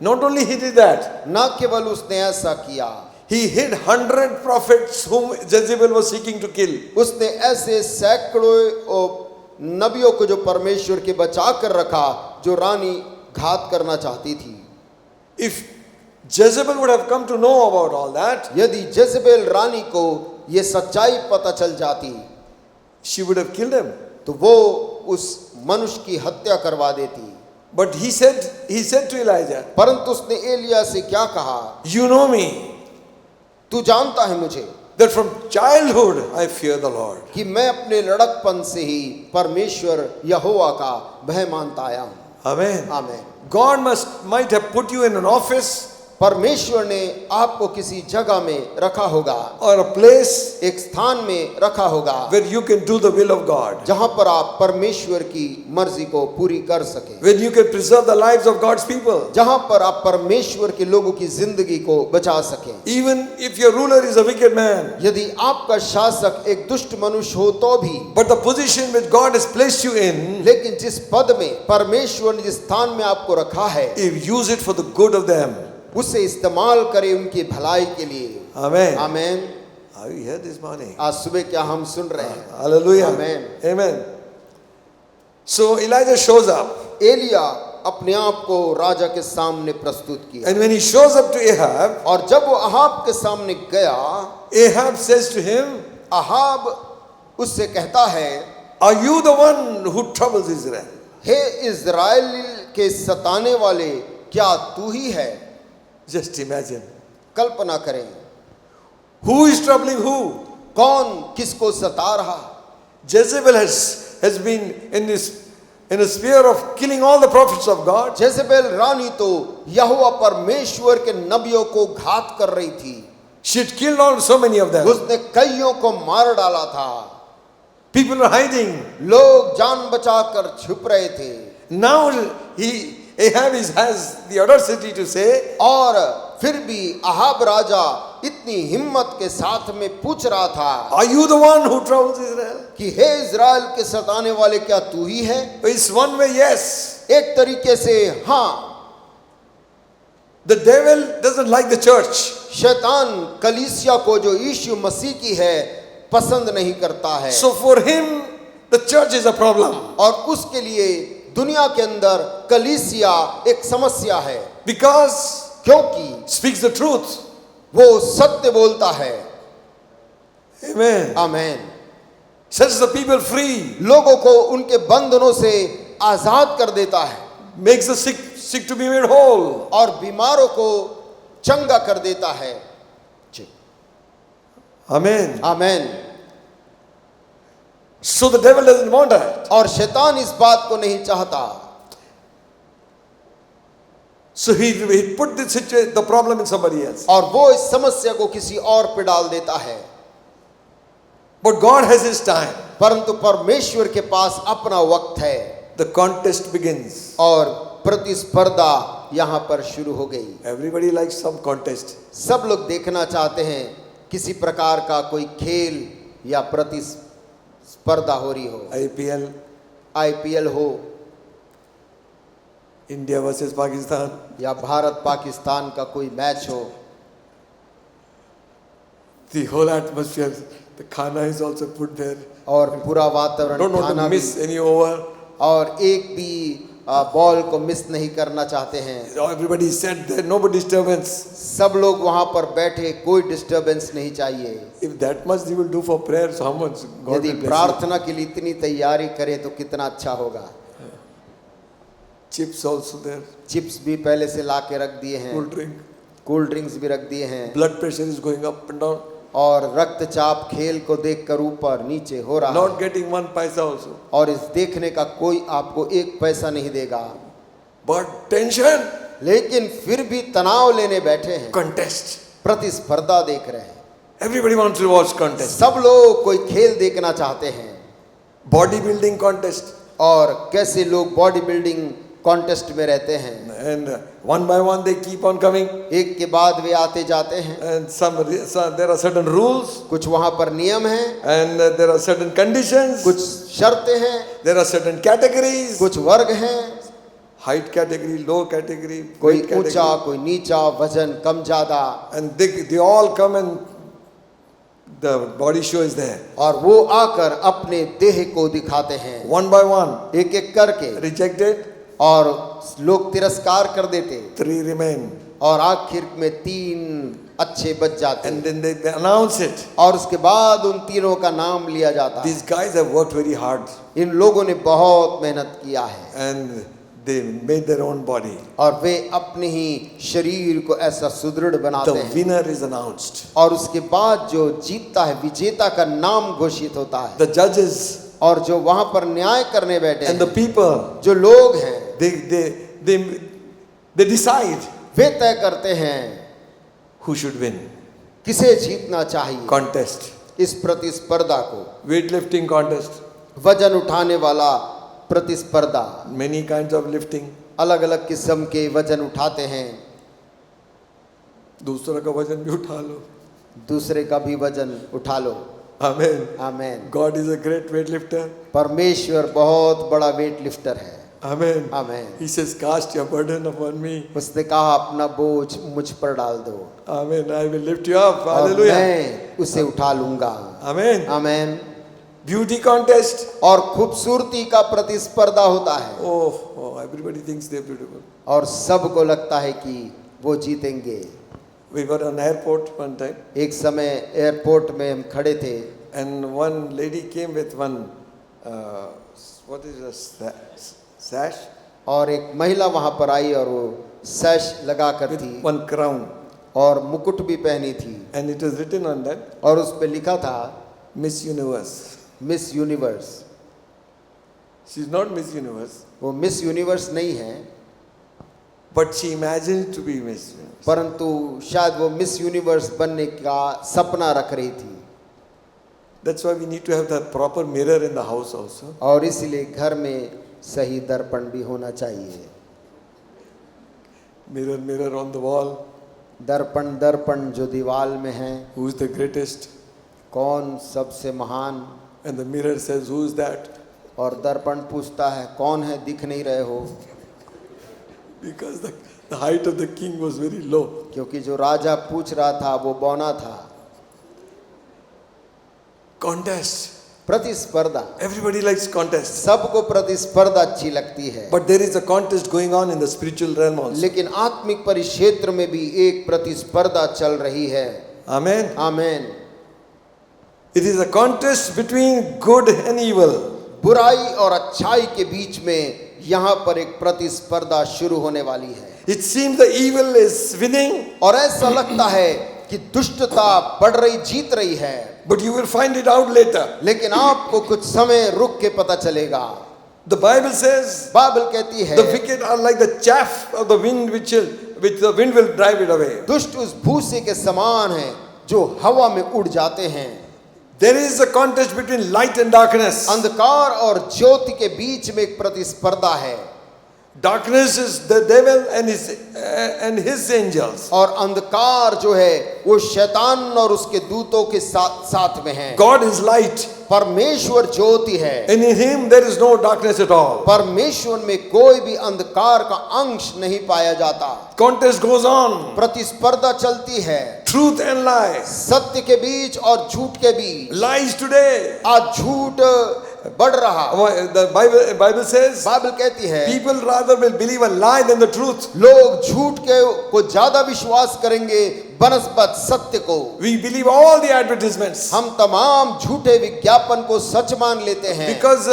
Not only he did that, न केवल उसने ऐसा किया, he hid 100 prophets whom Jezebel was seeking to kill. उसने ऐसे सैकड़ों नबियों को जो परमेश्वर के बचा कर रखा, जो रानी घात करना चाहती थी। If Jezebel would have come to know about all that, यदि जेजेबेल रानी को ये सच्चाई पता चल जाती, she would have killed him. तो वो उस मनुष्य की हत्या करवा देती। But he said to Elijah, परंतु उसने एलिया से क्या कहा? you know me, तू जानता है मुझे that from childhood I fear the Lord. कि मैं अपने लड़कपन से ही परमेश्वर यहोवा का भय मानता आया हूँ। Amen. आमीन। God might have put you in an office परमेश्वर ने आपको किसी जगह में रखा होगा, or a place एक स्थान में रखा होगा, where you can do the will of God, जहां पर आप परमेश्वर की मर्जी को पूरी कर सकें, when you can preserve the lives of God's people. जहां पर आप परमेश्वर के लोगों की जिंदगी को बचा सकें। Even if your ruler is a wicked man, यदि आपका शासक एक दुष्ट मनुष्य हो तो भी, but the position which God has placed you in, लेकिन जिस पद में परमेश्वर ने जिस स्थान में आपको रखा है, if use it for the good of them. उसे इस्तेमाल करें उनकी भलाई के लिए। Amen. आमीन। Are you here this morning? आज सुबह क्या हम सुन रहे हैं? Hallelujah. Amen. Amen. So Elijah shows up. Elia अपने आप को राजा के सामने प्रस्तुत किया, And when he shows up to Ahab, और जब वो अहाब के सामने गया, Ahab says to him, Ahab उससे कहता है, are you the one who troubles Israel? हे इज़राइल के सताने वाले, क्या तू ही है? Just imagine. कल्पना करें, Who is troubling who? कौन किसको सता रहा? Jezebel has been in a sphere of killing all the prophets of God. Jezebel रानी तो यहोवा परमेश्वर के नबियों को घात कर रही थी। She had killed all so many of them. उसने कईयों को मार डाला था। People are hiding. लोग जान बचाकर छुप रहे थे। Now Ahab has the audacity to say, और फिर भी अहाब राजा इतनी हिम्मत के साथ में पूछ रहा था are you the one who troubles Israel? कि हे इज़राइल के सताने वाले, क्या तू ही है? It's one way, yes. एक तरीके से हाँ, The devil doesn't like the church. शैतान कलीसिया को जो यीशु मसीह की है पसंद नहीं करता है। So for him, the church is a problem. और उसके लिए दुनिया के अंदर कलीसिया एक समस्या है, Because क्योंकि speaks the truth. वो सत्य बोलता है। Amen. Amen. Sets the people free. लोगों को उनके बंधनों से आजाद कर देता है Makes the sick to be made whole. और बीमारों को चंगा कर देता है। जी Amen. Amen. So the devil doesn't want that. और शैतान इस बात को नहीं चाहता, So he put the problem in somebody else. और वो इस समस्या को किसी और पे डाल देता है। But God has his time. परंतु परमेश्वर के पास अपना वक्त है The contest begins. और प्रतिस्पर्धा यहाँ पर शुरू हो गई। Everybody likes some contest. सब लोग देखना चाहते हैं किसी प्रकार का कोई खेल या प्रतिस्पर्धा हो रही हो, IPL, IPL हो India versus Pakistan. या भारत पाकिस्तान का कोई मैच हो। The whole atmosphere, the khana is also put there. और पूरा वातावरण Don't want खाना to भी, miss any over. और एक भी बॉल को मिस नहीं करना चाहते हैं। Everybody is set there, no disturbance. सब लोग वहां पर बैठे, कोई डिस्टरबेंस नहीं चाहिए। If that much you will do for prayer, so how much God यदि will bless you. प्रार्थना के लिए इतनी तैयारी करें तो कितना अच्छा होगा। Chips also there, चिप्स भी पहले से ला के रख दिए हैं, cool drink. कोल्ड ड्रिंक्स भी रख दिए हैं, Blood pressure is going up and down. और रक्तचाप खेल को देखकर ऊपर नीचे हो रहा Not है, getting one paisa also. और इस देखने का कोई आपको एक पैसा नहीं देगा। But tension, लेकिन फिर भी तनाव लेने बैठे हैं, contest. प्रतिस्पर्धा देख रहे हैं। Everybody wants to watch contest. सब लोग कोई खेल देखना चाहते हैं, Bodybuilding contest. और कैसे लोग बॉडी बिल्डिंग कॉन्टेस्ट में रहते हैं। And one by one they keep on coming. एक के बाद वे आते जाते हैं। And there are certain rules. कुछ वहां पर नियम हैं, And there are certain conditions. कुछ शर्तें हैं, There are certain categories. कुछ वर्ग हैं, Height category, low category, कोई weight category. ऊंचा कोई नीचा, वजन कम ज्यादा, And they all come and the body show is there. और वो आकर अपने देह को दिखाते हैं One by one. एक एक करके, Rejected, और लोग तिरस्कार कर देते, 3 remain. और आखिर में 3 अच्छे बच जाते And हैं, then they announce it. और उसके बाद उन तीनों का नाम लिया जाता है। These guys have worked very hard इन लोगों ने बहुत मेहनत किया है, and they made their own body. और वे अपने ही शरीर को ऐसा सुदृढ़ बनाते The हैं, winner is announced. और उसके बाद जो जीतता है, विजेता का नाम घोषित होता है, The judges और जो वहां पर न्याय करने बैठे and the हैं, people, जो लोग हैं, they decide वे तय करते हैं who should win. किसे जीतना चाहिए। Contest, इस प्रतिस्पर्धा को, weightlifting contest, वजन उठाने वाला प्रतिस्पर्धा, many kinds of lifting. अलग अलग किस्म के वजन उठाते हैं, दूसरा का वजन भी उठा लो. दूसरे का भी वजन उठा लो। Amen. Amen. God is a great weightlifter. परमेश्वर बहुत बड़ा वेट लिफ्टर है। Amen. Amen. He says, cast your burden upon me. उसने कहा अपना बोझ मुझ पर डाल दो, Amen. I will lift you up. और Hallelujah. मैं उसे उठा लूंगा। Amen. आमेन। Beauty contest. और खूबसूरती का प्रतिस्पर्धा होता है, Oh, everybody thinks they're beautiful. और सबको लगता है कि वो जीतेंगे। We were on airport one time, एक समय एयरपोर्ट में हम खड़े थे, and one lady came with one, what is a sash? और एक महिला वहां पर आई और वो सैश लगा कर With थी, one crown. और मुकुट भी पहनी थी, And it was written on that, और उस पे लिखा था Miss Universe. Miss universe. She's not Miss Universe, वो मिस यूनिवर्स नहीं है, but she imagined to be Miss Universe. परंतु शायद वो मिस यूनिवर्स बनने का सपना रख रही थी। That's why we need to have the proper mirror in the house also. और इसलिए घर में सही दर्पण भी होना चाहिए। Mirror, mirror on the wall, दर्पण दर्पण जो दीवाल में है, who is the greatest? कौन सबसे महान? And the mirror says, who is that? और दर्पण पूछता है, कौन है, दिख नहीं रहे हो? Because the height of the king was very low. क्योंकि जो राजा पूछ रहा था वो बौना था। Contest. प्रतिस्पर्धा, Everybody likes contest. सबको प्रतिस्पर्धा अच्छी लगती है, But there is a contest going on in the spiritual realm also. लेकिन आत्मिक परिक्षेत्र में भी एक प्रतिस्पर्धा चल रही है। Amen. Amen. It is a contest between good and evil. बुराई और अच्छाई के बीच में यहाँ पर एक प्रतिस्पर्धा शुरू होने वाली है। It seems the evil is winning, और ऐसा लगता है कि दुष्टता बढ़ रही, जीत रही है, but you will find it out later. लेकिन आपको कुछ समय रुक के पता चलेगा। The Bible says बाइबल कहती है the wicked are like the chaff of the wind which the wind will drive it away. दुष्ट उस भूसे के समान हैं जो हवा में उड़ जाते हैं। There is a contest between light and darkness. अंधकार और ज्योति के बीच में एक प्रतिस्पर्धा है। Darkness is the devil and his angels. और अंधकार जो है वो शैतान और उसके दूतों के साथ साथ में है। God is light, परमेश्वर ज्योति है, and in him there is no darkness at all. परमेश्वर में कोई भी अंधकार का अंश नहीं पाया जाता। Contest goes on. प्रतिस्पर्धा चलती है Truth and lies. सत्य के बीच और झूठ के बीच। Lies today. आज झूठ बढ़ रहा। The Bible says बाइबल कहती है people rather will believe a lie than the truth. लोग झूठ को ज्यादा विश्वास करेंगे बनस्बत सत्य को। We believe all the advertisements हम तमाम झूठे विज्ञापन को सच मान लेते हैं because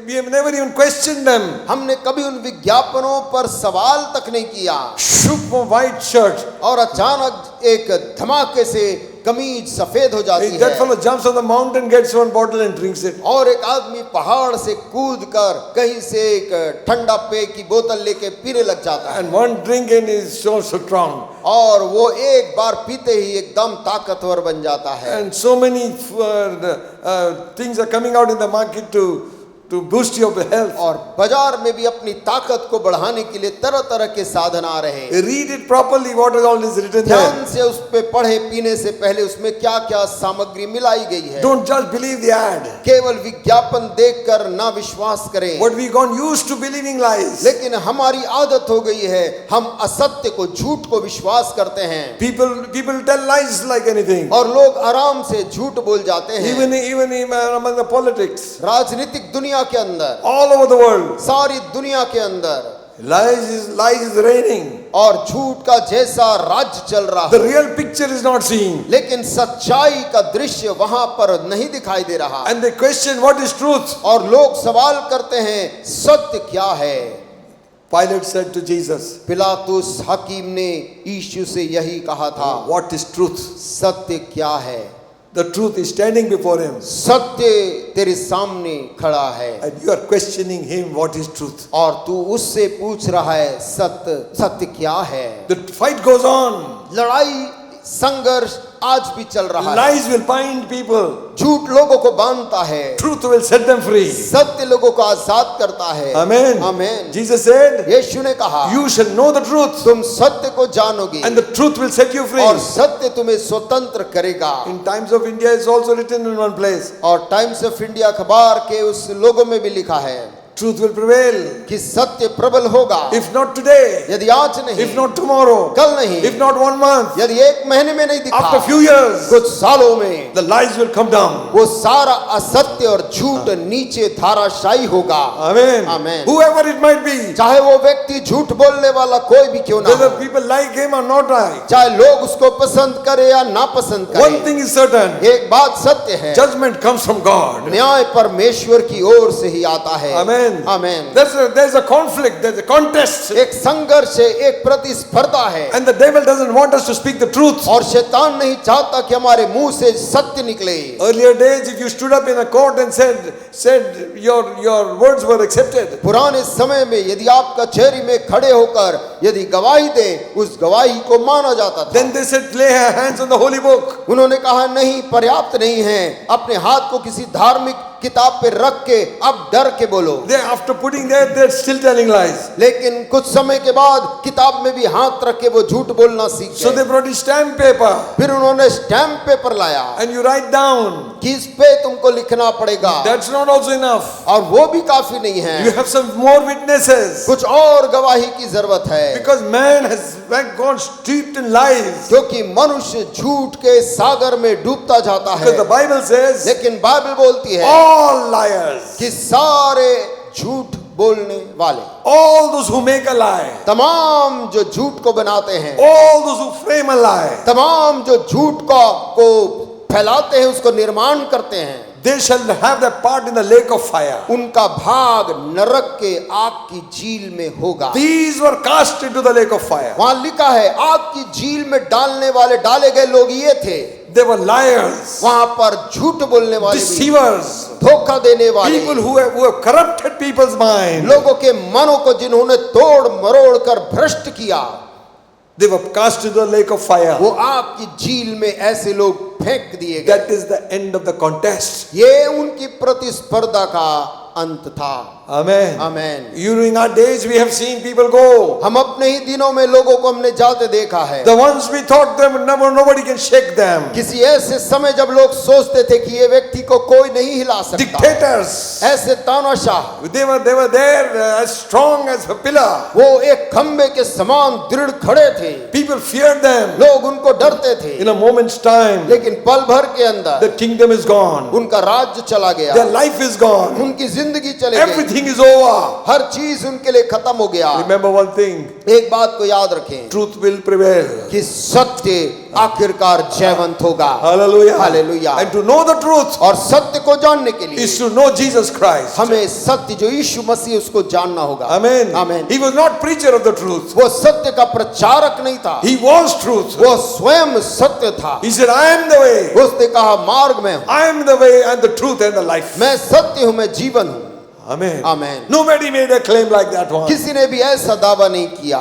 we have never even questioned them. हमने कभी उन विज्ञापनों पर सवाल तक नहीं किया। Shoop a white shirt. और अचानक एक धमाके से कमीज सफेद हो जाती That है fellow jumps on the mountain, gets one bottle and drinks it. और एक आदमी पहाड़ से कूद कर कहीं से एक ठंडा पेय की बोतल लेके पीने लग जाता है And one drink and is so strong. और वो एक बार पीते ही एकदम ताकतवर बन जाता है। And so many things are coming out in the market to boost your health. और बाजार में भी अपनी ताकत को बढ़ाने के लिए तरह तरह के साधन आ रहे हैं। Read it properly, what is all is written ध्यान there. से उस पे पढ़े, पीने से पहले उसमें क्या क्या सामग्री मिलाई गई है। Don't just believe the ad. केवल विज्ञापन देखकर ना विश्वास करें। What we gone used to believing lies. लेकिन हमारी आदत हो गई है, हम असत्य को, झूठ को विश्वास करते हैं। People tell lies like anything. और लोग आराम से झूठ बोल जाते हैं। Even among the politics. राजनीतिक दुनिया के अंदर, All over the world. सारी दुनिया के अंदर Lies is reigning. और झूठ का जैसा राज्य चल रहा The है, real picture is not seen. लेकिन सच्चाई का दृश्य वहां पर नहीं दिखाई दे रहा। And they question what is truth. और लोग सवाल करते हैं सत्य क्या है। Pilate said to Jesus, पिलातुस हकीम ने यीशु से यही कहा था, what is truth? सत्य क्या है। The truth is standing before him. सत्य तेरे सामने खड़ा है And you are questioning him what is truth. और तू उससे पूछ रहा है सत्य क्या है। The fight goes on. लड़ाई संघर्ष आज भी चल रहा है। Lies will bind people. झूठ लोगों को बांधता है, Truth will set them free. सत्य लोगों को आजाद करता है। Amen. आमीन। Jesus said, यीशु ने कहा, you shall know the truth तुम सत्य को जानोगे and the truth will set you free. और सत्य तुम्हें स्वतंत्र करेगा। In Times of India is also written in one place. और टाइम्स ऑफ इंडिया अखबार के उस लोगों में भी लिखा है Truth will prevail. कि सत्य प्रबल होगा। If not today, यदि आज नहीं, if not tomorrow, कल नहीं, if not 1 month, यदि एक महीने में नहीं दिखा, after few years, कुछ सालों में the lies will come down. वो सारा असत्य और झूठ नीचे धाराशायी होगा। Amen. Amen. Whoever it might be, चाहे वो व्यक्ति झूठ बोलने वाला कोई भी क्यों ना whether हो, people like him or not like, चाहे लोग उसको पसंद करे या ना पसंद one करे, thing is certain, एक बात सत्य है, judgment comes from God. न्याय परमेश्वर की ओर से ही आता है। Amen. आमीन। There's a conflict, there's a contest, एक संघर्ष है, एक प्रतिस्पर्धा है, and the devil doesn't want us to speak the truth. और शैतान नहीं चाहता कि हमारे मुंह से सत्य निकले। Earlier days, if you stood up in a court and said your words were accepted, पुराने समय में यदि आप कचहरी में खड़े होकर यदि गवाही दे उस गवाही को माना जाता था। Then they said, lay our hands on the holy book. उन्होंने कहा नहीं, पर्याप्त नहीं है, अपने हाथ को किसी धार्मिक किताब पे रख के अब डर के बोलो। They, after putting there, they're still telling lies. लेकिन कुछ समय के बाद किताब में भी हाथ रख के वो झूठ बोलना सीख So गए। they brought a stamp paper, फिर उन्होंने स्टैम्प पेपर लाया and you write down. कि इस पे तुमको लिखना पड़ेगा, That's not also enough. और वो भी काफी नहीं You है, have some more witnesses. कुछ और गवाही की जरूरत है। Because man has gone steeped in lies. क्योंकि मनुष्य झूठ के सागर में डूबता जाता Because the है। Bible says, लेकिन बाइबल बोलती है all liars, कि सारे झूठ बोलने वाले, all those who make a lie, तमाम जो झूठ को बनाते हैं, all those who frame a lie, तमाम जो झूठ को फैलाते हैं, उसको निर्माण करते हैं, they shall have their part in the lake of fire. उनका भाग नरक के आग की झील में होगा। These were cast into the lake of fire. वहां लिखा है आग की झील में डालने वाले, डाले गए लोग ये थे। They were liars, वहां पर झूठ बोलने वाले भी, deceivers, धोखा देने वाले, people who have corrupted people's mind. लोगों के मनों को जिन्होंने तोड़ मरोड़ कर भ्रष्ट किया, They were cast into the lake of fire. वो आग की झील में ऐसे लोग फेंक दिए गए। That is the end of the contest. ये उनकी प्रतिस्पर्धा का अंत था। Amen. Amen. During our days, we have seen people go. हम अपने ही दिनों में लोगों को हमने जाते देखा है। The ones we thought them, nobody can shake them. किसी ऐसे समय जब लोग सोचते थे कि ये व्यक्ति को कोई नहीं हिला सकता, Dictators. ऐसे तानाशाह, They were there as strong as a pillar. वो एक खंबे के समान दृढ़ खड़े थे, People feared them. लोग उनको डरते थे। In a moment's time, लेकिन पल भर के अंदर the kingdom is gone. उनका राज्य चला गया, Their life is gone. उनकी जिंदगी चली गई, Everything is over. हर चीज उनके लिए खत्म हो गया। Remember one thing, एक बात को याद रखें truth will prevail. कि सत्य आखिरकार जयवंत होगा। Hallelujah. हालेलुया। And to know the truth और सत्य को जानने के लिए is to know Jesus Christ. हमें सत्य जो यीशु मसीह उसको जानना होगा। Amen. Amen. He was not preacher of the truth. वो सत्य का प्रचारक नहीं था, He was truth. वो स्वयं सत्य था। He said, I am the way. उसने कहा मार्ग में हूं, I am the way and the truth and the life. मैं सत्य हूं, मैं जीवन हूं। Amen. Amen. Nobody made a claim like that one. किसी ने भी ऐसा दावा नहीं किया,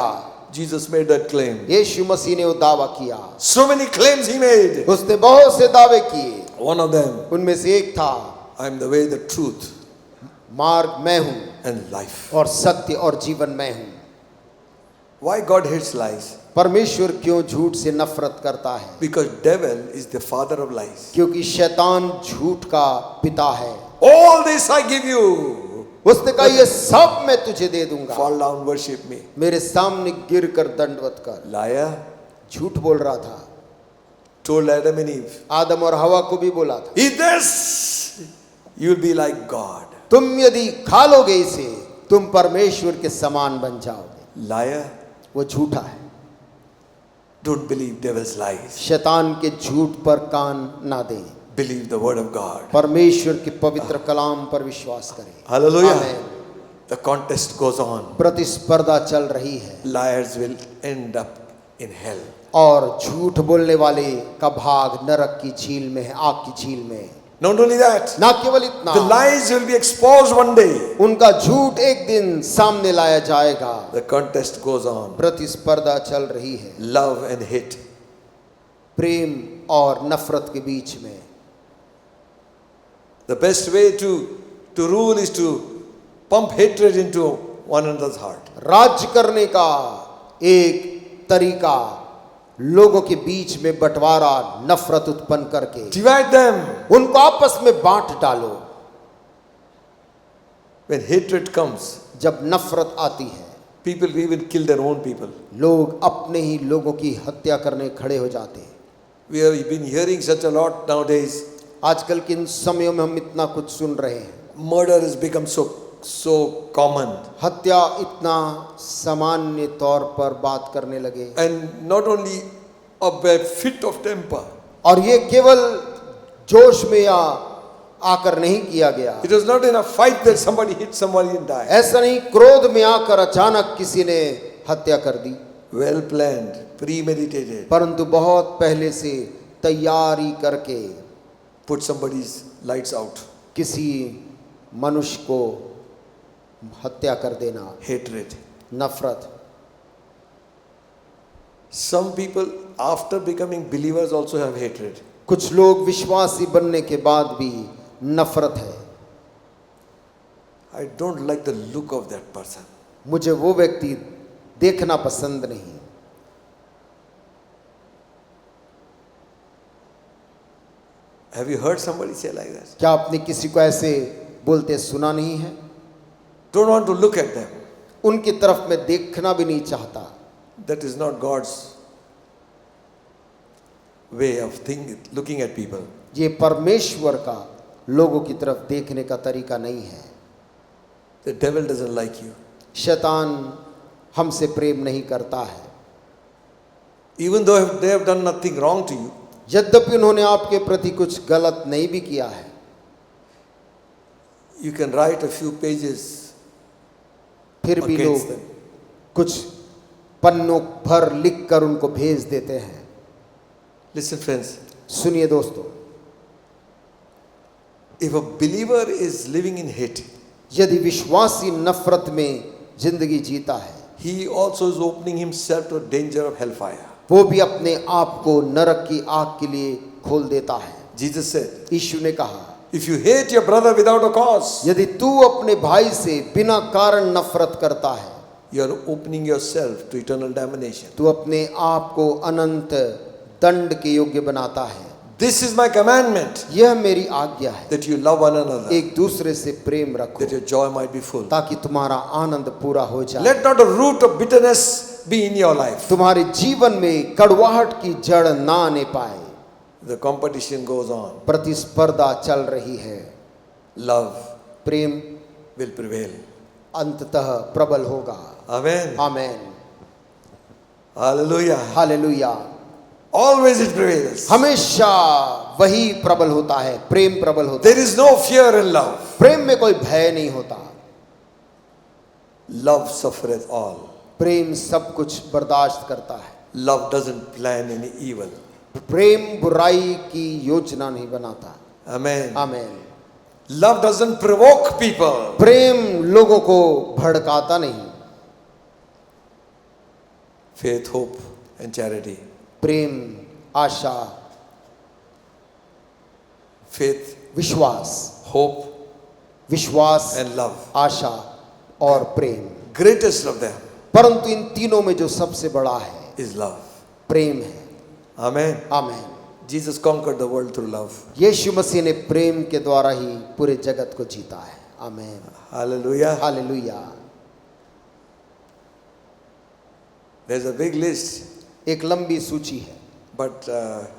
Jesus made that claim. यीशु मसीह ने वो दावा किया। So many claims he made. उसने बहुत से दावे किए, One of them, उनमें से एक था I am the way, the truth मार्ग मैं हूं and life. और सत्य और जीवन मैं हूं। Why God hates lies? परमेश्वर क्यों झूठ से नफरत करता है? Because devil is the father of lies. क्योंकि शैतान झूठ का पिता है। All this I give you. उसने कहा ये सब मैं तुझे दे दूंगा, Fall down, worship me. मेरे सामने गिर कर दंडवत कर। Liar झूठ बोल रहा था, told Adam and Eve, आदम और हवा को भी बोला था, eat this, you will be like God. तुम यदि खा लोगे इसे तुम परमेश्वर के समान बन जाओगे। Liar, वो झूठा है। don't believe devil's lies. शैतान के झूठ पर कान ना दें, Believe the word of God. परमेश्वर के पवित्र कलाम पर विश्वास करें। Hallelujah. Amen. The contest goes on. प्रतिस्पर्धा चल रही है Liars will end up in hell. और झूठ बोलने वाले का भाग नरक की झील में है, आग की झील में। Not only that, ना केवल इतना, the lies will be exposed one day. उनका झूठ एक दिन सामने लाया जाएगा। The contest goes on. प्रतिस्पर्धा चल रही है Love and hate. प्रेम और नफरत के बीच में। The best way to rule is to pump hatred into one another's heart. राज्य करने का एक तरीका लोगों के बीच में बंटवारा, नफरत उत्पन्न करके Divide them. उनको आपस में बांट डालो। When hatred comes, जब नफरत आती है people even kill their own people. लोग अपने ही लोगों की हत्या करने खड़े हो जाते हैं। We have been hearing such a lot nowadays. आजकल के इन समयों में हम इतना कुछ सुन रहे हैं। Murder has become so common. हत्या इतना सामान्य तौर पर बात करने लगे, And not only of a fit of temper. और ये केवल जोश में या आकर नहीं किया गया। It was not in a fight that somebody hit somebody and died. ऐसा नहीं क्रोध में आकर अचानक किसी ने हत्या कर दी, Well planned, premeditated. परंतु बहुत पहले से तैयारी करके Put somebody's lights out. किसी मनुष्य को हत्या कर देना। Hatred. नफरत। Some people, after becoming believers, also have hatred. कुछ लोग विश्वासी बनने के बाद भी नफरत है। I don't like the look of that person. मुझे वो व्यक्ति देखना पसंद नहीं। Have you heard somebody say like that? क्या आपने किसी को ऐसे बोलते सुना नहीं है? Don't want to look at them. उनकी तरफ मैं देखना भी नहीं चाहता। That is not God's way of looking at people. ये परमेश्वर का लोगों की तरफ देखने का तरीका नहीं है। The devil doesn't like you. शैतान हमसे प्रेम नहीं करता है। Even though they have done nothing wrong to you, यद्यपि उन्होंने आपके प्रति कुछ गलत नहीं भी किया है, you can write a few pages फिर भी against लोग them. कुछ पन्नों भर लिख कर उनको भेज देते हैं। Listen, friends, सुनिए दोस्तों, if a believer is living in hate, यदि विश्वासी नफरत में जिंदगी जीता है, he also is opening himself to a danger of hellfire. वो भी अपने आप को नरक की आग के लिए खोल देता है। Jesus said, यीशु ने कहा, if you hate your brother without a cause, यदि तू अपने भाई से बिना कारण नफरत करता है, you are opening yourself to eternal damnation. तू अपने आप को अनंत दंड के योग्य बनाता है। This is my commandment, यह मेरी आज्ञा है, that you love one another, एक दूसरे से प्रेम रखो, that your joy might be full. ताकि तुम्हारा आनंद पूरा हो जाए। Let not a root of bitterness be in your life. तुम्हारे जीवन में कड़वाहट की जड़ ना आने पाए। The competition goes on. प्रतिस्पर्धा चल रही है। Love Prem will prevail. अंततः प्रबल होगा। Amen. Amen. Hallelujah. Hallelujah. Always it prevails. हमेशा वही प्रबल होता है, प्रेम प्रबल होता है। There is no fear in love. प्रेम में कोई भय नहीं होता। Love suffereth all. प्रेम सब कुछ बर्दाश्त करता है। Love doesn't plan any evil. प्रेम बुराई की योजना नहीं बनाता। Amen. Amen. Love doesn't provoke people. प्रेम लोगों को भड़काता नहीं। Faith, hope, and charity. Prem, Asha, Faith, विश्वास, hope, विश्वास, and love. आशा और प्रेम। Greatest of them परंतु इन तीनों में जो सबसे बड़ा है is love. प्रेम है। Amen. Amen. Jesus conquered the world through love. यीशु मसीह ने प्रेम के द्वारा ही पूरे जगत को जीता है। आमेन। Hallelujah. Hallelujah. There's a big list, एक लंबी सूची है, but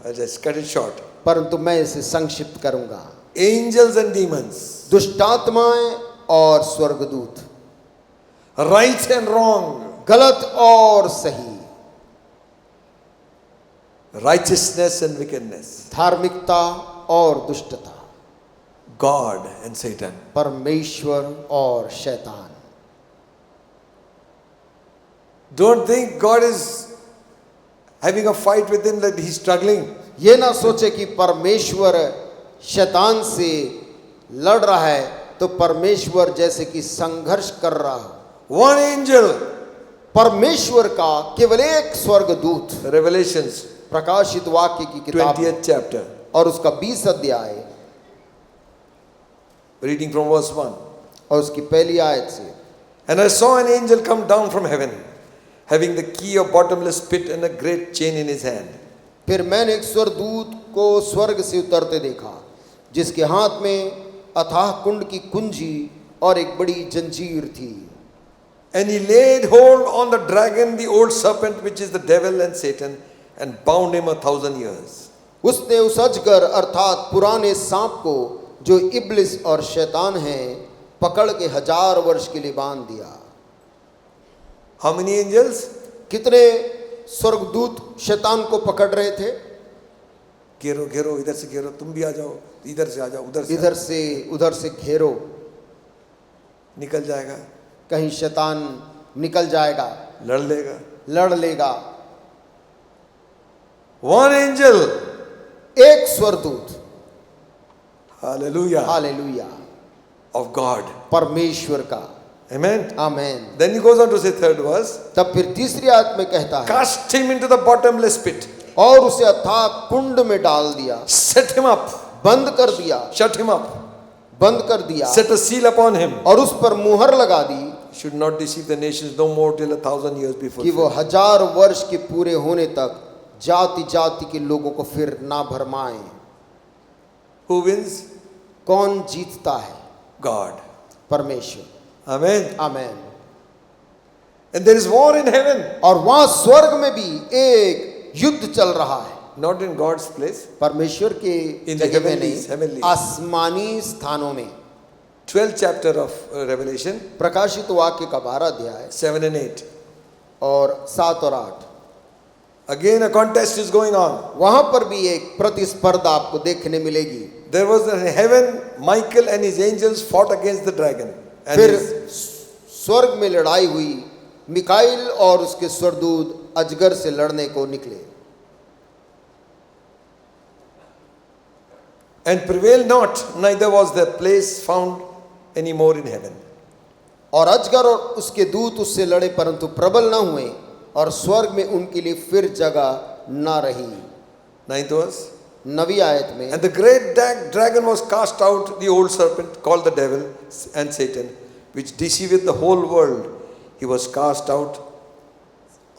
I'll just cut it short. परंतु मैं इसे संक्षिप्त करूंगा। Angels and demons, दुष्टात्माएं और स्वर्गदूत, right and wrong, गलत और सही, righteousness and wickedness, धार्मिकता और दुष्टता, God and Satan. परमेश्वर और शैतान। Don't think God is having a fight with him, that he's struggling. ये ना सोचे कि परमेश्वर शैतान से लड़ रहा है तो परमेश्वर जैसे कि संघर्ष कर रहा हो। One angel, परमेश्वर का केवल एक स्वर्गदूत, Revelations प्रकाशित वाक्य की किताब 20th chapter, और उसका 20 अध्याय reading from verse 1. और उसकी पहली आयत से, And I saw an angel come down from heaven, having the key of bottomless pit and a great chain in his hand. फिर मैंने एक स्वर्गदूत को स्वर्ग से उतरते देखा, जिसके हाथ में अथाह कुंड की कुंजी और एक बड़ी जंजीर थी। And he laid hold on the dragon, the old serpent, which is the devil and Satan, and bound him 1,000 years. उसने उस अजगर अर्थात पुराने सांप को, जो इब्लिस और शैतान है, पकड़ के 1000 वर्ष के लिए बांध दिया। How many angels? कितने स्वर्गदूत शैतान को पकड़ रहे थे? घेरो घेरो, इधर से घेरो, तुम भी आ जाओ, इधर से आ जाओ, उधर से इधर से उधर से घेरो, निकल जाएगा, कहीं शैतान निकल जाएगा, लड़ लेगा. लड़ लेगा। One angel, एक स्वर्गदूत, hallelujah, हालेलुया, of God, परमेश्वर का, Amen. Amen. Then he goes on to say, third verse, तब फिर तीसरी आयत में कहता है, cast him into the bottomless pit, और उसे अथाह कुंड में डाल दिया, set him up, बंद कर दिया, shut him up, बंद कर दिया, set a seal upon him. और उस पर मुहर लगा दी Should not deceive the nations no more till 1,000 years before. कि वो 1000 वर्ष के पूरे होने तक जाति जाति के लोगों को फिर ना भरमाए। Who wins? कौन जीतता है? God. परमेश्वर। Amen. Amen. And there is war in heaven. और वहां स्वर्ग में भी एक युद्ध चल रहा है, Not in God's place. परमेश्वर के In the जगह में heavenlies, नहीं, heavenlies. आसमानी स्थानों में। 12th chapter of Revelation, प्रकाशित वाक्य का 12 अध्याय 7 and 8. और 7 और 8, Again a contest is going on. वहां पर भी एक प्रतिस्पर्धा आपको देखने मिलेगी। There was in heaven, Michael and his angels fought against the dragon. And फिर his- स्वर्ग में लड़ाई हुई, मिकाइल और उसके स्वर्गदूत अजगर से लड़ने को निकले। and prevailed not, neither was their place found any more in heaven. और अजगर और उसके दूत उससे लड़े परंतु प्रबल न हुए, और स्वर्ग में उनके लिए फिर जगह न रही। 9th verse. 9वीं आयत में, And the great dragon was cast out, the old serpent, called the devil and Satan, which deceiveth the whole world. He was cast out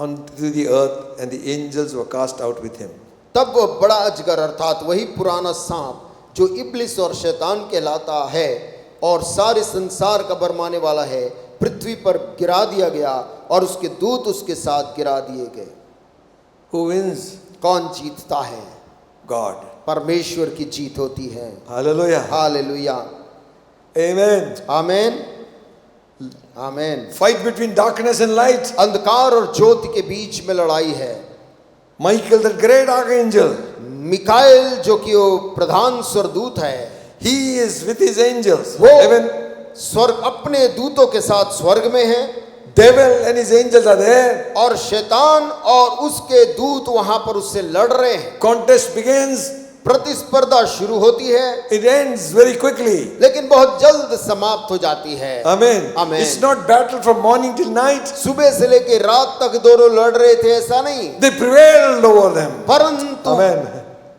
onto the earth, and the angels were cast out with him. तब वो बड़ा अजगर अर्थात वही पुराना सांप जो इब्लिस और शैतान कहलाता है और सारे संसार का बरमाने वाला है, पृथ्वी पर गिरा दिया गया और उसके दूत उसके साथ गिरा दिए गए। Who wins? कौन जीतता है? God. परमेश्वर की जीत होती है। Hallelujah. Hallelujah. Amen. Amen. Amen. Fight between darkness and light. अंधकार और ज्योति के बीच में लड़ाई है। Michael, the great archangel, मिकाएल जो कि वो प्रधान स्वर्गदूत है, he is with his angels. वो Heaven, स्वर्ग अपने दूतों के साथ स्वर्ग में है, devil and his angels are there. और शैतान और उसके दूत वहां पर उससे लड़ रहे हैं। Contest begins. प्रतिस्पर्धा शुरू होती है, It ends very quickly. लेकिन बहुत जल्द समाप्त हो जाती है। Amen. Amen. It's not battle from morning till night. सुबह से लेकर रात तक दोनों लड़ रहे थे, ऐसा नहीं, They prevailed over them. परंतु Amen.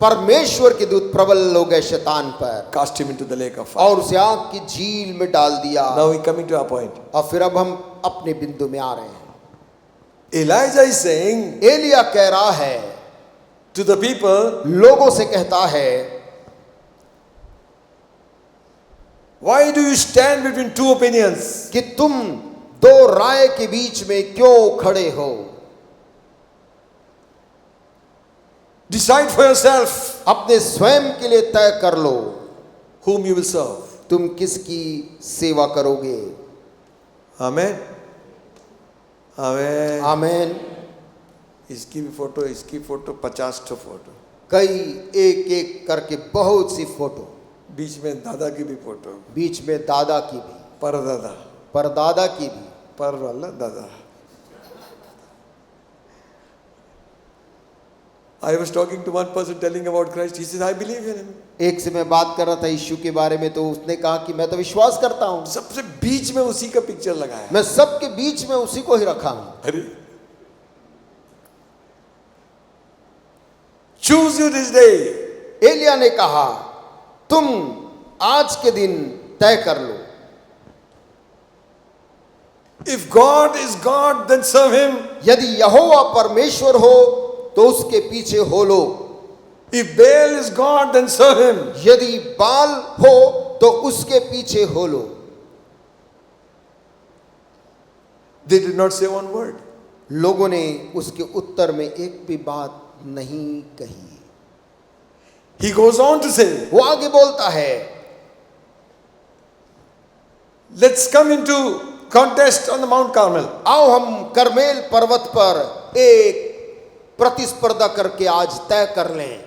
परमेश्वर के दूत प्रबल हो गए शैतान पर Cast him into the lake of fire. और उसे आग की झील में डाल दिया। Now we coming to our point. और फिर अब हम अपने बिंदु में आ रहे हैं। Elijah is saying एलिया कह रहा है to the people, लोगों से, कहता है, why do you stand between two opinions? कि तुम दो राय के बीच में क्यों खड़े हो? Decide for yourself अपने स्वयं के लिए तय कर लो whom you will serve. तुम किसकी सेवा करोगे। Amen. Amen. आमेन। इसकी भी फोटो, इसकी फोटो, 50 ठो फोटो, कई एक एक करके बहुत सी फोटो, बीच में दादा की भी फोटो, बीच में दादा की भी, परदादा, परदादा की भी। पर वाला दादा. I was talking to one person telling about Christ. He says, I believe in him. एक से मैं बात कर रहा था यीशु के बारे में, तो उसने कहा कि मैं तो विश्वास करता हूँ, सबसे बीच में उसी का पिक्चर लगाया. मैं सबके बीच में उसी को ही रखा हूँ। अरे, choose you this day. Elia ने कहा, तुम आज के दिन तय कर लो। If God is God, then serve him. यदि यहोवा परमेश्वर हो तो उसके पीछे हो लो। If Baal is God, then serve him. यदि बाल हो तो उसके पीछे हो लो। They did not say one word. लोगों ने उसके उत्तर में एक भी बात नहीं कही। He goes on to say, वो आगे बोलता है, let's come into contest on the Mount Carmel. आओ हम करमेल पर्वत पर एक प्रतिस्पर्धा करके आज तय कर लें।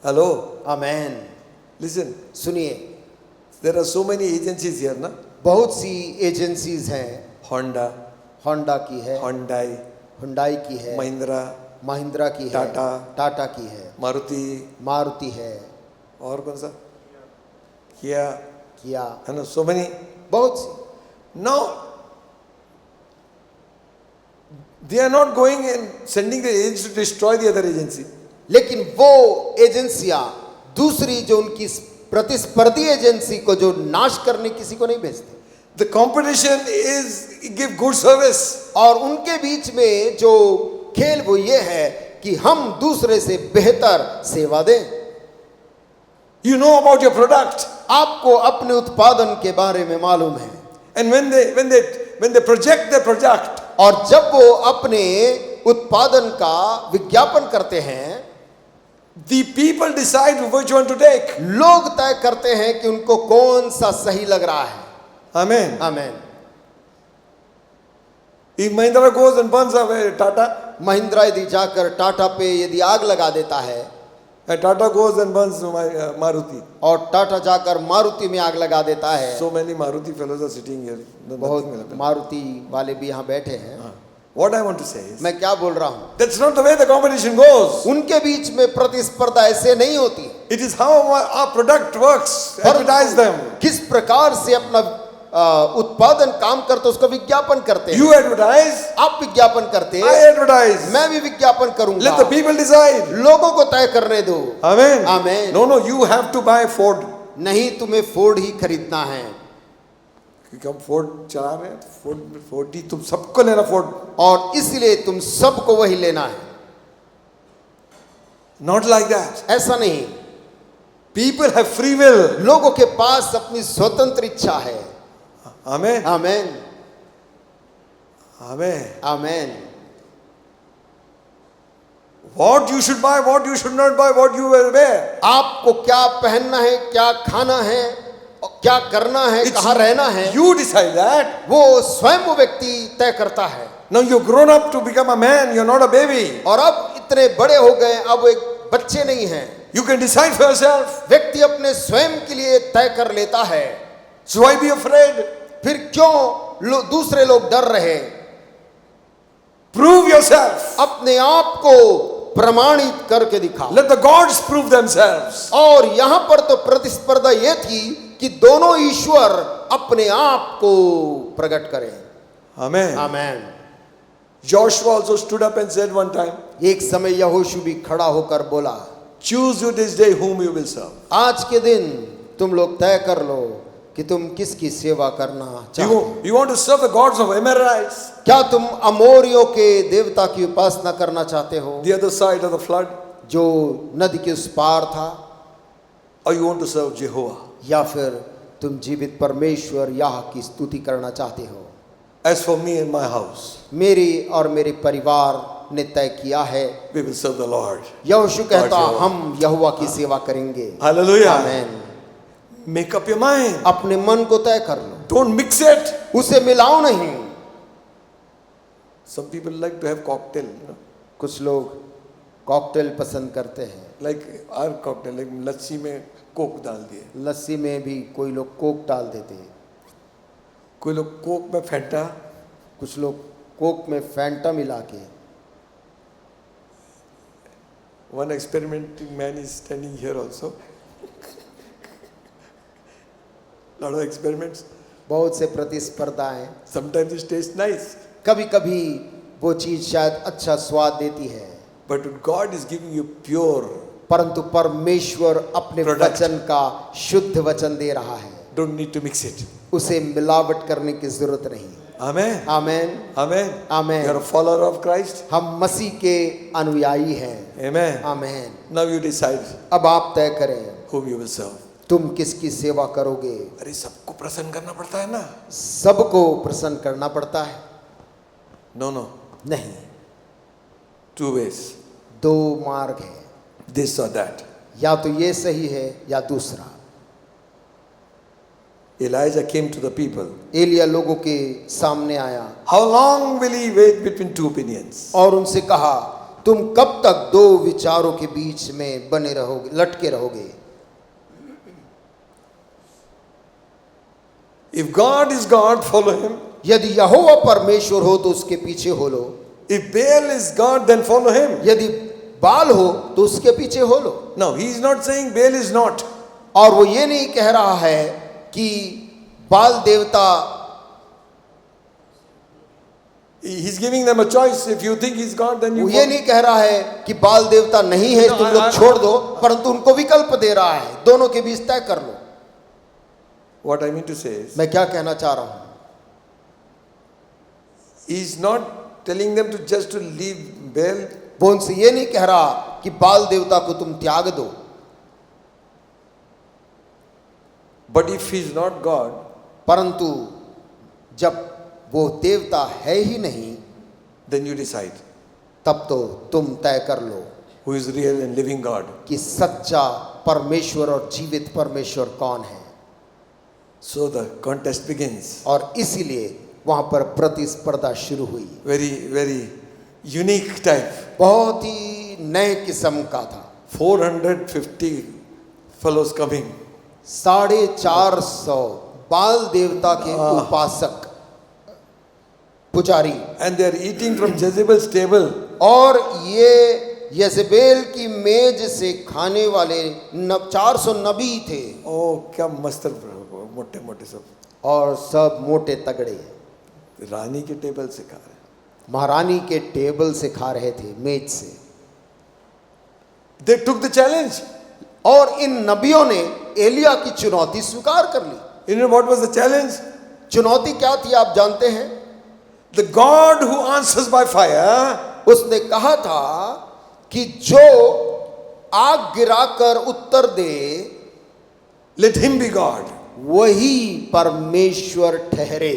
Hello. आमेन। Listen, सुनिए, there are so many agencies here, na? बहुत सी एजेंसीज हैं। Honda, होंडा की है, Hyundai, हुंडई की है, Mahindra, महिंद्रा की है, टाटा, टाटा की है, Maruti, मारुति है, और कौन सा? Kia, किया, and so many. बहुत सी। Now, they are not going and sending the agents to destroy the other agency. लेकिन वो एजेंसियां दूसरी जो उनकी प्रतिस्पर्धी एजेंसी को जो नाश करने किसी को नहीं भेजते। The competition is give good service. और उनके बीच में जो खेल वो ये है कि हम दूसरे से बेहतर सेवा दें। You know about your product, आपको अपने उत्पादन के बारे में मालूम है, and when they project their product, और जब वो अपने उत्पादन का विज्ञापन करते हैं, the people decide which one to take. लोग तय करते हैं कि उनको कौन सा सही लग रहा है। Amen. आमीन। If Mahindra goes and burns away Tata, Mahindra यदि जाकर टाटा पे यदि आग लगा देता है, and Tata goes and burns Maruti. और टाटा जाकर मारुति में आग लगा देता है, So many Maruti fellows are sitting here. Nothing will बहुत happen. मारुति वाले भी यहाँ बैठे हैं। What I want to say is, मैं क्या बोल रहा हूँ, that's not the way the competition goes. उनके बीच में प्रतिस्पर्धा ऐसे नहीं होती। It is how our product works. Advertise them. किस प्रकार से अपना उत्पादन काम करते उसका विज्ञापन करते हैं। You advertise. आप विज्ञापन करते, I advertise. मैं भी विज्ञापन करूंगा। Let the people decide. लोगों को तय करने दो। Amen. Amen. No, you have to buy Ford. नहीं, तुम्हें फोर्ड ही खरीदना है। क्योंकि हम फोर्ड चला रहे हैं, फोर्ड ही तुम सबको लेना फोर्ड। और इसलिए तुम सबको वही लेना है। Not like that. ऐसा नहीं, People have free will. लोगों के पास अपनी स्वतंत्र इच्छा है। Amen. Amen, Amen. Amen. What you should buy, what you should not buy, what you will wear. आपको क्या पहनना है, क्या खाना है, और क्या करना है, कहाँ रहना है, You decide that. वो स्वयं वो व्यक्ति तय करता है। Now you've grown up to become a man. You're not a baby. और अब इतने बड़े हो गए, अब एक बच्चे नहीं हैं। You can decide for yourself. व्यक्ति अपने स्वयं के लिए तय कर लेता है। So why be afraid? फिर क्यों दूसरे लोग डर रहे? Prove yourself. अपने आप को प्रमाणित करके दिखाओ। Let the gods prove themselves. और यहां पर तो प्रतिस्पर्धा यह थी कि दोनों ईश्वर अपने आप को प्रकट करें। Amen. Amen. Joshua also stood up and said one time, एक समय यहोशू भी खड़ा होकर बोला, choose you this day whom you will serve. आज के दिन तुम लोग तय कर लो कि तुम किसकी सेवा करना चाहते हो। You want to serve the gods of Amorites, क्या तुम अमोरियों के देवता की उपासना करना चाहते हो, the other side of the flood, जो नदी के उस पार था, or you want to serve Jehovah? या फिर तुम जीवित परमेश्वर याह की स्तुति करना चाहते हो? As for me and my house, मेरी और मेरे परिवार ने तय किया है, we will serve the Lord. यहोशू कहता, Lord Jehovah. हम यहोवा की सेवा करेंगे। Hallelujah. Amen. Make up your mind. अपने मन को तय कर लो, Don't mix it. उसे मिलाओ नहीं। Some people like to have cocktail, कुछ लोग कॉकटेल पसंद करते हैं, like our cocktail, like लस्सी में कोक डाल दिए, लस्सी में भी कोई लोग कोक डाल देते हैं, कोई लोग कोक में फैंटा, कुछ लोग कोक में फैंटा मिला के। one experimenting man is standing here also. Lot of experiments. बहुत से प्रतिस्पर्धाएं, Sometimes it tastes nice, कभी कभी वो चीज शायद अच्छा स्वाद देती है, but God is giving you pure. परंतु परमेश्वर अपने Product. वचन का शुद्ध वचन दे रहा है, Don't need to mix it. उसे मिलावट करने की जरूरत नहीं। Amen. Amen, Amen. Amen. You're a follower of Christ. हम मसीह के अनुयायी हैं। Amen. Amen. Now you decide अब आप तय करें whom you will serve. तुम किसकी सेवा करोगे। अरे सबको प्रसन्न करना पड़ता है ना? सबको प्रसन्न करना पड़ता है? No, no. नहीं, Two ways. दो मार्ग है, This or that. या तो ये सही है या दूसरा। Elijah came to the people. Elia लोगों के सामने आया How long will he wait between two opinions? और उनसे कहा, तुम कब तक दो विचारों के बीच में बने रहोगे, लटके रहोगे। If God is God, follow him. यदि यहोवा परमेश्वर हो तो उसके पीछे हो लो, If Baal is God, then follow him. यदि बाल हो तो उसके पीछे हो लो। Now, he is not saying Baal is not. और वो ये नहीं कह रहा है कि बाल देवता, He's giving them a choice. If you think he's God, then you वो ये नहीं कह रहा है कि बाल देवता नहीं है, तुम लोग छोड़ दो, परंतु उनको विकल्प दे रहा है, दोनों के बीच तय कर लो। What I mean to say is, मैं क्या कहना चाह रहा हूं, he's not telling them to just to leave Baal. वो उनसे ये नहीं कह रहा कि बाल देवता को तुम त्याग दो, But if he's not God, परंतु जब वो देवता है ही नहीं, then you decide तब तो तुम तय कर लो who is real and living God. कि सच्चा परमेश्वर और जीवित परमेश्वर कौन है। So the contest begins. और इसीलिए वहां पर प्रतिस्पर्धा शुरू हुई। Very, very unique type. बहुत ही नए किस्म का था। 450 fellows coming. 450 बाल देवता के उपासक पुजारी, And they are eating from Jezebel's table. और ये यजेबेल की मेज से खाने वाले 400 नबी थे, Oh, क्या मस्त मोटे मोटे सब और सब मोटे तगड़े रानी के टेबल से खा रहे. महारानी के टेबल से खा रहे थे, मेज से। They took the challenge. और इन नबियों ने एलिया की चुनौती स्वीकार कर ली। You know what was the challenge? चुनौती क्या थी आप जानते हैं? The God who answers by fire, उसने कहा था कि जो आग गिराकर उत्तर दे, let him be God. वही परमेश्वर ठहरे।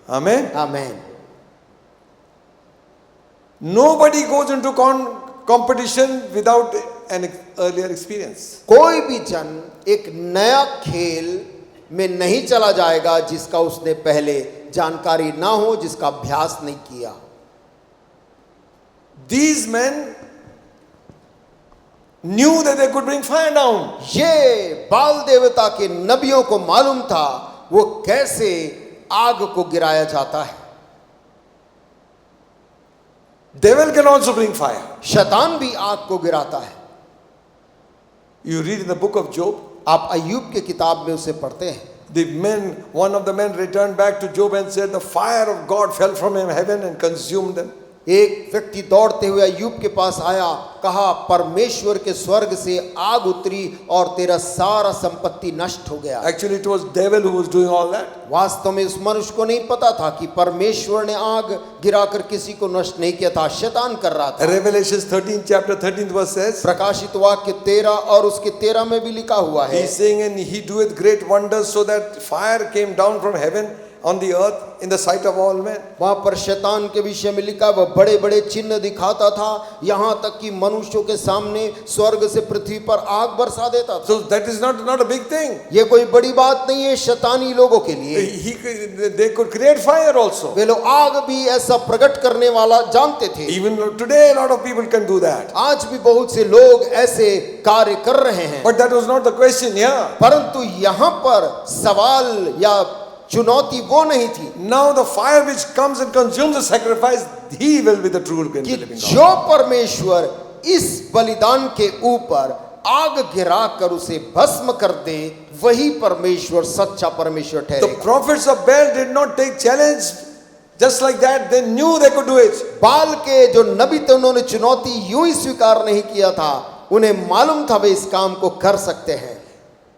Amen. Amen. Nobody goes into competition without an earlier experience. कोई भी जन एक नया खेल में नहीं चला जाएगा जिसका उसने पहले जानकारी ना हो, जिसका अभ्यास नहीं किया। These men knew that they could bring fire down. ये बाल देवता के नबियों को मालूम था वो कैसे आग को गिराया जाता है। Devil can also bring fire. शैतान भी आग को गिराता है। You read in the book of Job, आप अय्यूब के किताब में उसे पढ़ते हैं। one of the men returned back to Job and said, the fire of God fell from heaven and consumed them. एक व्यक्ति दौड़ते हुए अय्यूब के पास आया, कहा परमेश्वर के स्वर्ग से आग उतरी और तेरा सारा संपत्ति नष्ट हो गया। Actually, it was devil who was doing all that. वास्तव में उस मनुष्य को नहीं पता था कि परमेश्वर ने आग गिराकर किसी को नष्ट नहीं किया था, शैतान कर रहा था। Revelation 13 chapter 13 verse says, प्रकाशित वाक्य 13 और उसके 13 में भी लिखा हुआ है, he's saying, and he doeth great wonders so that fire came down from heaven on the earth in the sight of all men. वहां पर शैतान के विषय में लिखा, वह बड़े बड़े चिन्ह दिखाता था, यहां तक कि मनुष्यों के सामने स्वर्ग से पृथ्वी पर आग बरसा देता था। So that is not a big thing. ये कोई बड़ी बात नहीं है शैतानी लोगों के लिए। They could create fire also. वे लोग आग भी ऐसा प्रकट करने वाला जानते थे। Even today a lot of people can do that. आज भी बहुत से लोग ऐसे कार्य कर रहे हैं। But that was not the question here. परंतु यहाँ पर सवाल या चुनौती वो नहीं थी Now the fire which comes and consumes the sacrifice, he will be the true and कि living God. जो परमेश्वर इस बलिदान के ऊपर आग गिराकर उसे भस्म कर दे, वही परमेश्वर सच्चा परमेश्वर The ठहरेगा। prophets of Baal did not take challenge just like that. They knew they could do it. बाल के जो नबी थे उन्होंने चुनौती यूं ही स्वीकार नहीं किया था, उन्हें मालूम था वे इस काम को कर सकते हैं।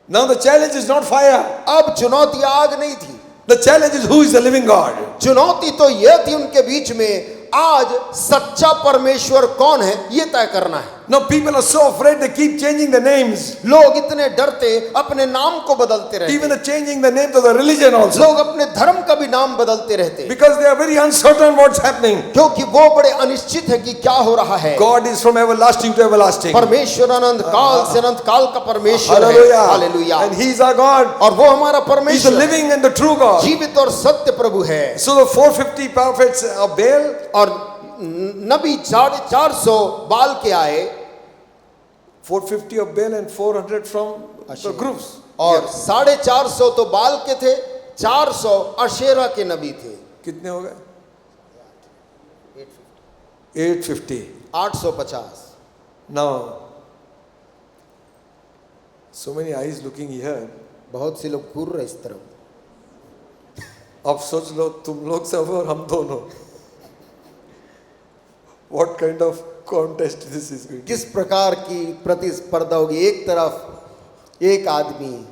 Now the challenge is not fire. अब चुनौती आग नहीं थी, The challenge is who is the living God. चुनौती तो यह थी उनके बीच में आज सच्चा परमेश्वर कौन है ये तय करना है। Now people are so afraid they keep changing the names. लोग इतने डरते अपने नाम को बदलते रहते, Even changing the name to the religion also. लोग अपने धर्म का भी नाम बदलते रहते, Because they are very uncertain what's happening. क्योंकि वो बड़े अनिश्चित है कि क्या हो रहा है। God is from everlasting to everlasting. परमेश्वर अनंत काल से अनंत काल का परमेश्वर है। Hallelujah. हालेलुया। And He is our God. और वो हमारा He is the परमेश्वर living and the true God. जीवित और सत्य प्रभु है। So the 450 prophets of Baal, और नबी 450 बाल के आए, 450 of Baal and 400 from the groups. और 450 तो बाल के थे, 400 अशेरा के नबी थे। कितने हो गए? 850. 850। Now, so many eyes looking here. बहुत से लोग घूर रहे इस तरफ। अब सोच लो तुम लोग सब और हम दोनों. What kind of contest this is going to be? किस प्रकार की प्रतिस्पर्धा होगी. एक तरफ एक आदमी,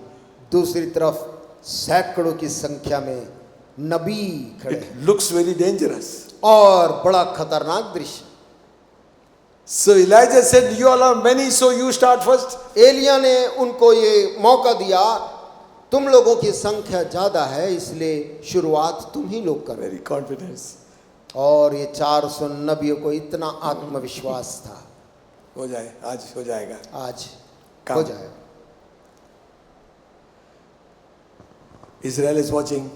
दूसरी तरफ सैकड़ों की संख्या में नबी खड़े हैं. It looks very dangerous. और बड़ा खतरनाक दृश्य. So Elijah said, "You all are many, so you start first." Elia ने उनको ये मौका दिया, तुम लोगों की संख्या ज्यादा है इसलिए शुरुआत तुम ही लोग करो. Very confidence. और ये 400 नबियों को इतना आत्मविश्वास था. हो जाए, आज हो जाएगा. आज काम. हो जाएगा. Israel is watching.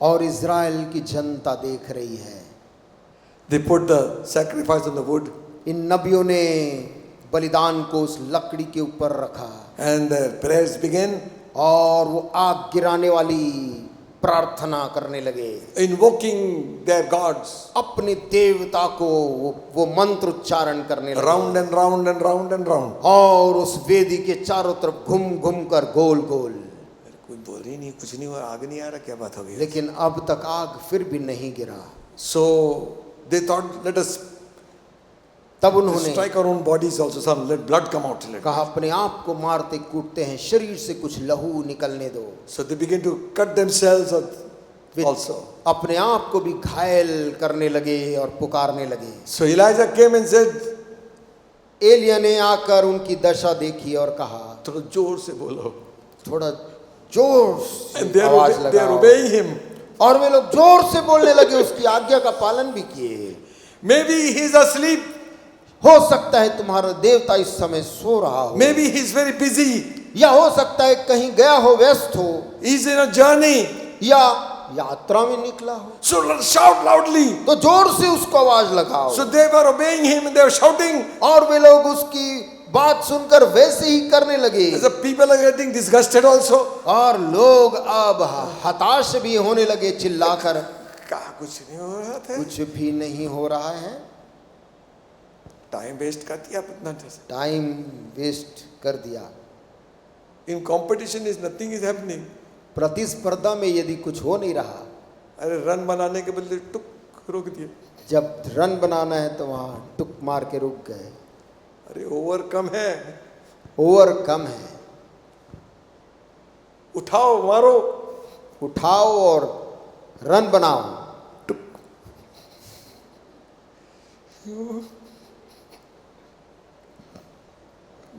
और इज़राइल की जनता देख रही है. They put the sacrifice on the wood. इन नबियों ने बलिदान को उस लकड़ी के ऊपर रखा. And their prayers began. और वो आग गिराने वाली प्रार्थना करने लगे. Invoking their gods. अपने देवता को वो मंत्र उच्चारण करने लगे. Round and round and round and round. और उस वेदी के चारों तरफ घूम घूम कर गोल गोल. कोई बोल रही नहीं, कुछ नहीं हुआ, आग नहीं आ रहा, क्या बात हो गई? लेकिन अब तक आग फिर भी नहीं गिरा. So they thought, let us तब उन्होंने strike our own bodies also, some let blood come out. कहा अपने आप को मारते कूटते हैं, शरीर से कुछ लहू निकलने दो. So they began to cut themselves also. अपने आप को भी घायल करने लगे और पुकारने लगे. So Elijah came and said, Elia ने आकर उनकी दशा देखी और कहा, थोड़ा जोर से बोलो. थोड़ा जोर And से आवाज they are लगाओ. obeying him. और वे लोग जोर से बोलने लगे, उसकी आज्ञा का पालन भी किए. Maybe he is asleep. हो सकता है तुम्हारा देवता इस समय सो रहा हो. Maybe he is very busy. या हो सकता है कहीं गया हो, व्यस्त हो, He is in a journey. या यात्रा में निकला हो. So shout loudly. तो जोर से उसको आवाज लगाओ. So they were obeying him and they were shouting. और वे लोग उसकी बात सुनकर वैसे ही करने लगे. As the people are getting disgusted also. और लोग अब हताश भी होने लगे. चिल्लाकर कहा कुछ नहीं हो रहा था. कुछ भी नहीं हो रहा है. टाइम वेस्ट कर दिया अपना. टाइम वेस्ट कर दिया. In competition is nothing is happening. प्रतिस्पर्धा में यदि कुछ हो नहीं रहा, अरे रन बनाने के बदले टुक रोक दिए. जब रन बनाना है तो वहां टुक मार के रुक गए. अरे ओवर कम है, ओवर कम है, उठाओ मारो. उठाओ और रन बनाओ.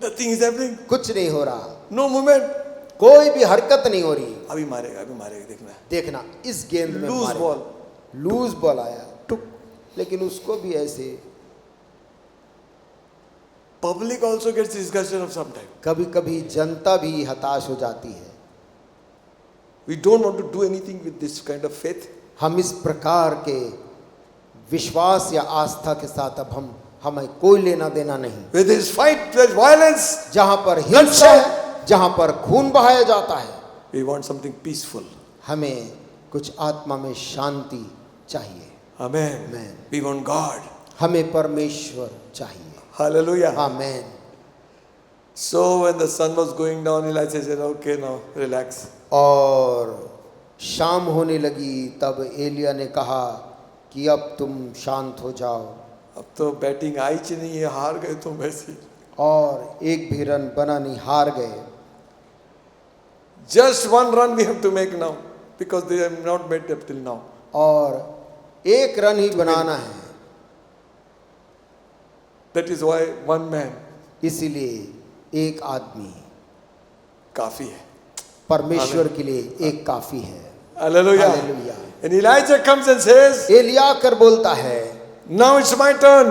Nothing is happening. कुछ नहीं हो रहा. No movement. कोई भी हरकत नहीं हो रही. अभी मारेगा देखना. देखना इस गेंद में लूज मारेगा. बॉल. लूज बॉल आया टुक. लेकिन उसको भी ऐसे. Public also gets disgusted of sometimes. कभी कभी जनता भी हताश हो जाती है. We don't want to do anything with this kind of faith. हम इस प्रकार के विश्वास या आस्था के साथ अब हमें कोई लेना देना नहीं. Where there is fight, there is violence. जहां पर हिंसा है, जहां पर खून बहाया जाता है, We want something peaceful. हमें कुछ आत्मा में शांति चाहिए. Amen. Amen. We want God. हमें परमेश्वर चाहिए. Hallelujah. Amen. So when the sun was going down, Elijah said, "Okay, now relax." और शाम होने लगी तब एलिया ने कहा कि अब तुम शांत हो जाओ. अब तो बैटिंग आई ही नहीं है, हार गए तुम ऐसे. और एक भी रन बना नहीं, हार गए. Just one run we have to make now because they have not made up till now. और एक रन ही बनाना है. That is why one man इसीलिए एक आदमी काफी है. परमेश्वर के लिए एक काफी है. Hallelujah. हालेलुया. And Elijah comes and says, एलिया कर बोलता है, "Now it's my turn.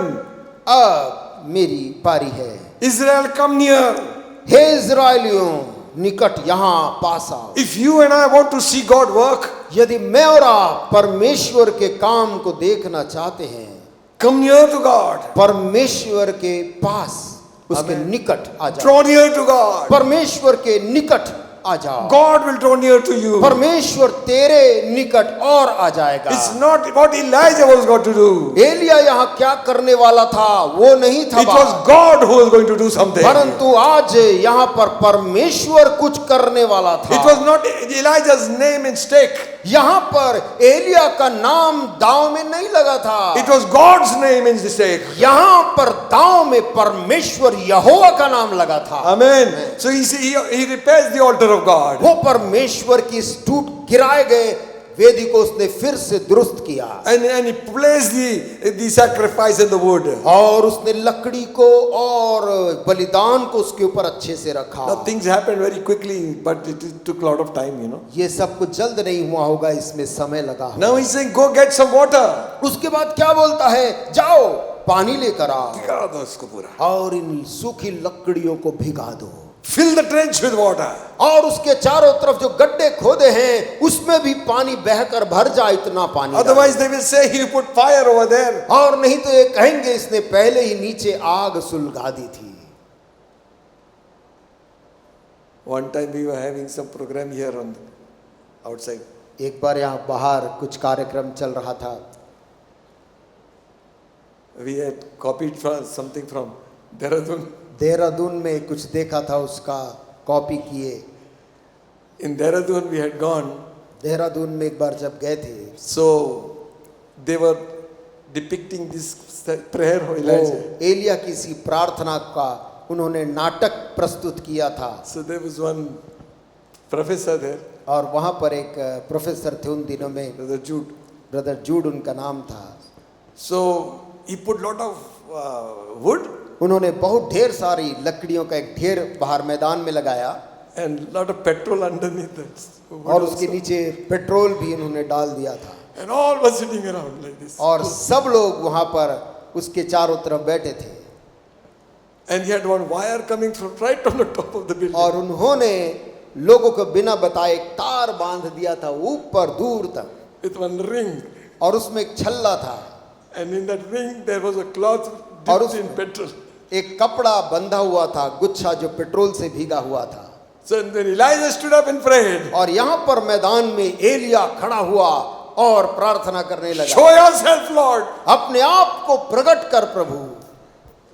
अब मेरी पारी है. Israel, come near. हे इज़राइलियों, निकट यहाँ पास आओ. If you and I want to see God work, यदि मैं और आप परमेश्वर के काम को देखना चाहते हैं, come near to God. परमेश्वर के पास, उसके Amen. निकट आ जाओ. Draw near to God. परमेश्वर के निकट आ जाओ। God will draw near to you. परमेश्वर तेरे निकट और आ जाएगा। It's not what Elijah was going to do. Elia यहाँ क्या करने वाला था वो नहीं था, It was God who was going to do something. परंतु आज यहाँ पर परमेश्वर कुछ करने वाला था। It was not Elijah's name in stake. यहाँ पर एलिया का नाम दांव में नहीं लगा था, It was God's name in stake. यहाँ पर दांव में परमेश्वर यहोवा का नाम लगा था। Amen. So he repairs the altar of God. वो परमेश्वर की इस टूट गिराए गए वेदी को उसने फिर से दुरुस्त किया, And he placed the sacrifice in the wood. और उसने लकड़ी को और बलिदान को उसके ऊपर अच्छे से रखा। Now things happened very quickly, but it took a lot of time, you know. ये सब कुछ जल्द नहीं हुआ होगा, इसमें समय लगा। Now he's saying, go get some water. उसके बाद क्या बोलता है, जाओ पानी लेकर आओ भिगा दो इसको पूरा. और इन सूखी लकड़ियों को भिगा दो, Fill the trench with water. और उसके चारों तरफ जो गड्ढे खोदे हैं उसमें भी पानी बहकर भर जाए, इतना पानी। Otherwise they will say he put fire over there. और नहीं तो ये कहेंगे इसने पहले ही नीचे आग सुलगा दी थी। One time we were having some program here on the outside. एक बार यहाँ बाहर कुछ कार्यक्रम चल रहा था, We had copied from something from Dehradun. Dehradun में कुछ देखा था, उसका कॉपी किए। In Dehradun we had gone. Dehradun में एक बार जब गए थे, So they were depicting this prayer of Elijah. वो एलिया की सी प्रार्थना का उन्होंने नाटक प्रस्तुत किया था। So there was one professor there, और वहाँ पर एक प्रोफेसर थे उन दिनों में, Brother Jude. ब्रदर जूड उनका नाम था। So he put lot of wood उन्होंने बहुत ढेर सारी लकड़ियों का एक ढेर बाहर मैदान में लगाया, and lot of petrol underneath that. और उसके नीचे पेट्रोल भी उन्होंने डाल दिया था, And all were sitting around like this. और सब लोग वहाँ पर उसके चारों तरफ बैठे थे। And he had one wire coming from right on the top of the building. और उन्होंने लोगों को बिना बताए एक तार बांध दिया था ऊपर दूर तक, With one ring. और उसमें एक छल्ला था, And in that ring there was a cloth और dipped उसमें in petrol. एक कपड़ा बंधा हुआ था, गुच्छा जो पेट्रोल से भीगा हुआ था। So then Elijah stood up and prayed. और यहाँ पर मैदान में एलिया खड़ा हुआ और प्रार्थना करने लगा, Show yourself, Lord. अपने आप को प्रकट कर प्रभु।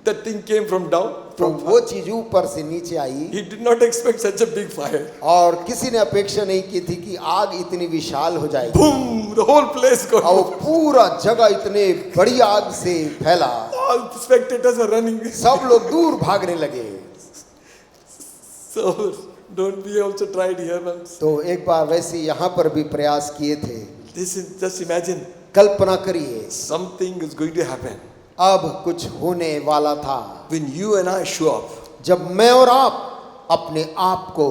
That thing came from down. तो From वो चीज ऊपर से नीचे आई, He did not expect such a big fire. और किसी ने अपेक्षा नहीं की थी कि आग इतनी विशाल हो जाएगी, Boom! The whole place got. और वो पूरा जगह इतने बड़ी आग से फैला, All spectators were running. सब लोग दूर भागने लगे। So don't we also tried here once? तो एक बार वैसे यहाँ पर भी प्रयास किए थे। This is just imagine. कल्पना करिए, Something is going to happen अब कुछ होने वाला था when you and I show up. जब मैं और आप अपने आप को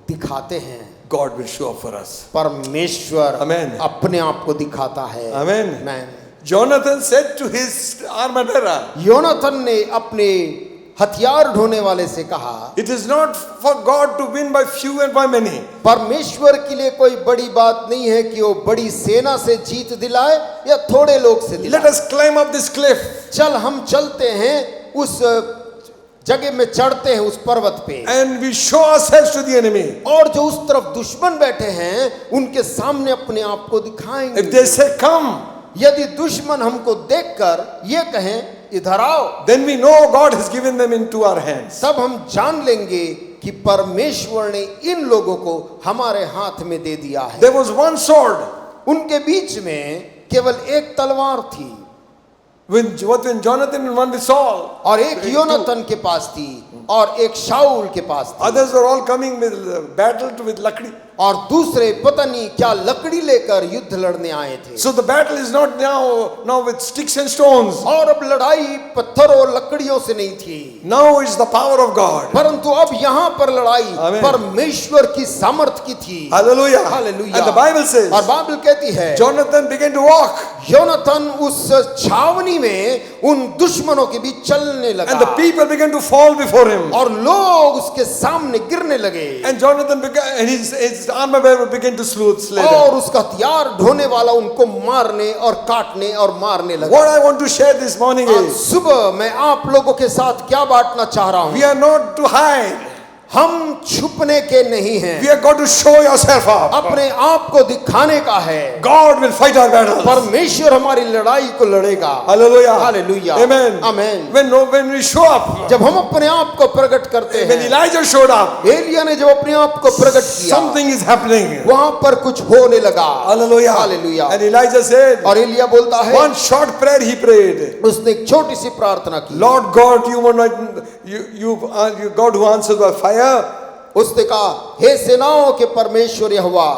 दिखाते हैं, God will show up for us. परमेश्वर Amen. अपने आप को दिखाता है। Amen. Amen. Jonathan said to his armor bearer, Yonatan ने अपने हथियार ढोने वाले से कहा, it is not for God to win by few and by many. परमेश्वर के लिए कोई बड़ी बात नहीं है कि वो बड़ी सेना से जीत दिलाए या थोड़े लोग से Let दिलाए। us climb up this cliff. चल हम चलते हैं उस जगह में, चढ़ते हैं उस पर्वत पे, And we show ourselves to the enemy. और जो उस तरफ दुश्मन बैठे हैं उनके सामने अपने आप को दिखाएंगे। If they say come, यदि दुश्मन हमको देखकर ये कहें इधर आओ, then we know God has given them into our hands. तब हम जान लेंगे कि परमेश्वर ने इन लोगों को हमारे हाथ में दे दिया है। There was one sword. उनके बीच में केवल एक तलवार थी, When Jonathan and one with Saul. और एक योनाथन के पास थी और एक शाऊल के पास थी, Others were all coming with battle with lakdi. और दूसरे पता नहीं क्या लकड़ी लेकर युद्ध लड़ने आए थे। So the battle is not now with sticks and stones. और अब लड़ाई पत्थर और लकड़ियों से नहीं थी, Now it's the power of God. परंतु अब यहाँ पर लड़ाई Amen. परमेश्वर की सामर्थ की थी। Hallelujah. Hallelujah. And the Bible says, और बाइबल कहती है Jonathan began to walk. Yonatan उस छावनी में उन दुश्मनों के बीच चलने लगा, And the people began to fall before him. और लोग उसके सामने गिरने लगे, And Jonathan began, and his armor bearer began to slay them. और उसका हथियार ढोने वाला उनको मारने और काटने और मारने लगा। What I want to share this morning आज is, सुबह मैं आप लोगों के साथ क्या बांटना चाह रहा हूँ, we are not to hide. हम छुपने के नहीं हैं, We are going to show yourself up. अपने आप को दिखाने का है। God will fight our battles. परमेश्वर हमारी लड़ाई को लड़ेगा। Hallelujah. Hallelujah. Amen. Amen. When we show up, जब हम अपने आप को प्रकट करते when हैं, Elijah showed up, एलिया ने जब अपने आप को प्रकट किया, something is happening. वहां पर कुछ होने लगा। Hallelujah. हालेलुया। And Elijah said, और एलिया बोलता है, one short prayer he prayed. उसने एक छोटी सी प्रार्थना की। Lord God, you were not, you God who answers by fire, उसने कहा, हे सेनाओं के परमेश्वर यहोवा,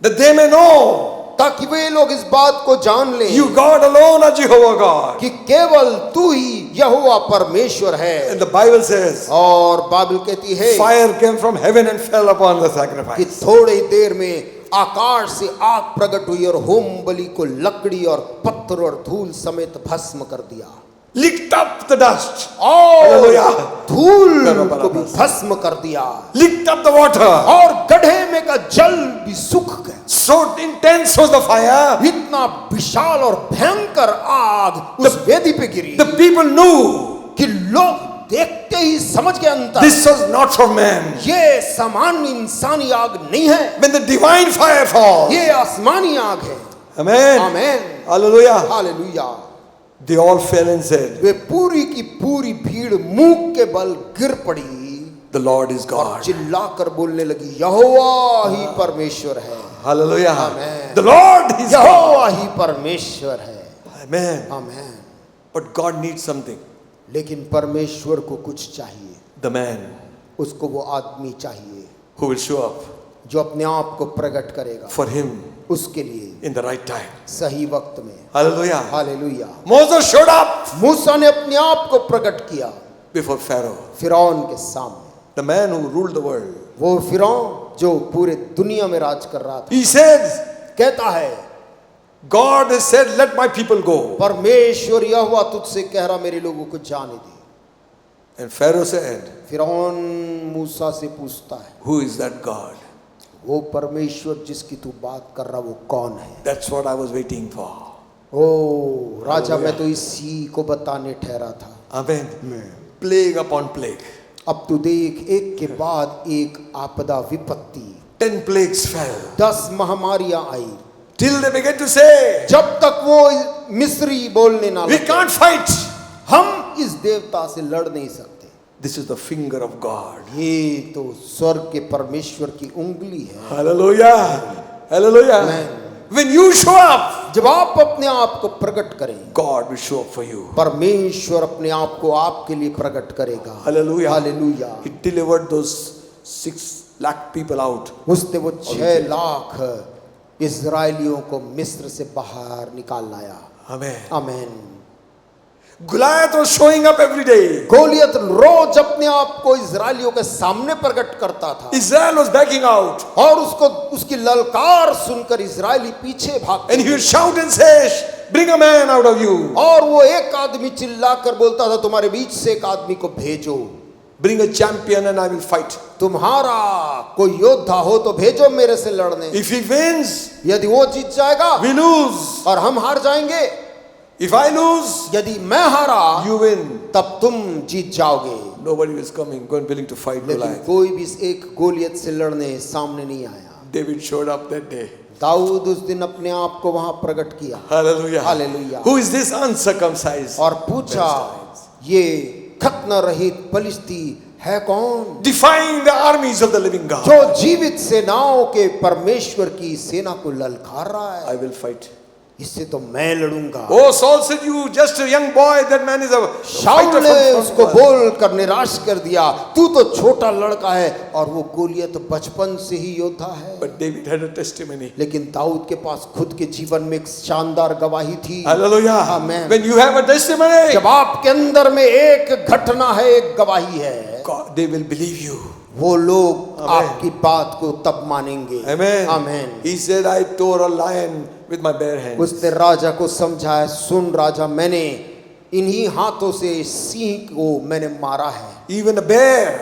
that they may know ताकि वे लोग इस बात को जान लें you God alone are Jehovah God. कि केवल तू ही यहोवा परमेश्वर है। And the Bible says, और बाइबल कहती है fire came from heaven and fell upon the कि sacrifice. थोड़ी देर में आकाश से आग प्रकट हुई और होम बलि को लकड़ी और पत्थर और धूल समेत भस्म कर दिया, Licked up the dust. और Hallelujah. धूल को भी भस्म कर दिया, Licked up the water. और गड्ढे में का जल भी सूख गया। So intense was the fire. इतना विशाल और भयंकर आग उस वेदी पे गिरी The people knew कि लोग देखते ही समझ गए अंतर, this was not from man. ये सामान्य इंसानी आग नहीं है, When the divine fire falls. ये आसमानी आग है। Amen. Amen. Hallelujah. Hallelujah. They all fell and said, वे पूरी की पूरी भीड़ मुंह के बल गिर पड़ी the Lord is और God. चिल्लाकर बोलने लगी, यहोवा ही परमेश्वर है, Hallelujah. Amen. The Lord is God. यहोवा ही परमेश्वर है। Amen. Amen. But God needs something. लेकिन परमेश्वर को कुछ चाहिए, The man उसको वो आदमी चाहिए who will show up जो अपने आप को प्रकट करेगा for him उसके लिए in the right time. सही वक्त में। Hallelujah. Hallelujah. Moses showed up मूसा ने अपने आप को प्रकट किया before Pharaoh, फिरौन के सामने, the man who ruled the world. वो फिरौन जो पूरे दुनिया में राज कर रहा था। He said, कहता है, God has said, let my people go. परमेश्वर यहोवा तुझसे कह रहा मेरे लोगों को जाने दे। And Pharaoh said, फिरौन मूसा से पूछता है, who is that God? वो परमेश्वर जिसकी तू बात कर रहा वो कौन है? That's what I was waiting for. ओ राजा, मैं तो इसी को बताने ठहरा था। Amen. Plague upon plague. अब तू देख, एक के बाद एक आपदा विपत्ति, 10 plagues fell. 10 महामारियां I, Till they began to say, जब तक वो मिस्री बोलने ना we लगे, can't fight. हम इस देवता से लड़ नहीं सकते। This is the finger of God. ये तो स्वर्ग के परमेश्वर की उंगली है। Hallelujah. Hallelujah. Amen. When you show up, जब आप अपने आप को प्रकट करें, God will show up for you. परमेश्वर अपने आप को आपके लिए प्रकट करेगा। Hallelujah. Hallelujah. He delivered those 6 lakh people out. उसने वो 6 लाख इजरायलियों को मिस्र से बाहर निकाल लाया। Amen. Amen. Goliath was showing up every day. Goliath रोज अपने आप को इजरायलियों के सामने प्रकट करता था, Israel was backing out. और उसको उसकी ललकार सुनकर इजरायली पीछे भागते And he would shout and say, bring a man out of you. और वो एक आदमी चिल्लाकर बोलता था, तुम्हारे बीच से एक आदमी को भेजो, Bring a champion and I will fight. तुम्हारा कोई योद्धा हो तो भेजो मेरे से लड़ने। If he wins, यदि वो जीत जाएगा we lose. और हम हार जाएंगे, If I lose, यदि मैं हारा you win. तब तुम जीत जाओगे। Nobody was coming, going willing to fight लेकिन Goliath. कोई भी एक गोलियत से लड़ने सामने नहीं आया। David showed up that day. Dawood उस दिन अपने आप को वहां प्रकट किया। Hallelujah. Hallelujah. Who is this uncircumcised? और पूछा, ये खतना रहित पलिश्ती है कौन, Defying the armies of the living God. जो जीवित सेनाओं के परमेश्वर की सेना को ललकार रहा है? I will fight. इससे तो मैं लड़ूंगा। Oh, Saul said, you just a young boy, that man is a Saul fighter ने from उसको God. बोल कर निराश कर दिया, तू तो छोटा लड़का है और वो गोलियत बचपन से ही योद्धा है। But David had a testimony. लेकिन दाऊद के पास खुद के जीवन में एक शानदार गवाही थी। Hallelujah. Amen. When you have a testimony, जब आपके अंदर में एक घटना है, एक गवाही है, God, they will believe you. वो लोग Amen. आपकी बात को तब मानेंगे। Amen. Amen. He said, I tore a lion with my bare hands. उसने राजा को समझाया, सुन राजा, मैंने इन्हीं हाथों से सिंह को मैंने मारा है, Even a bear,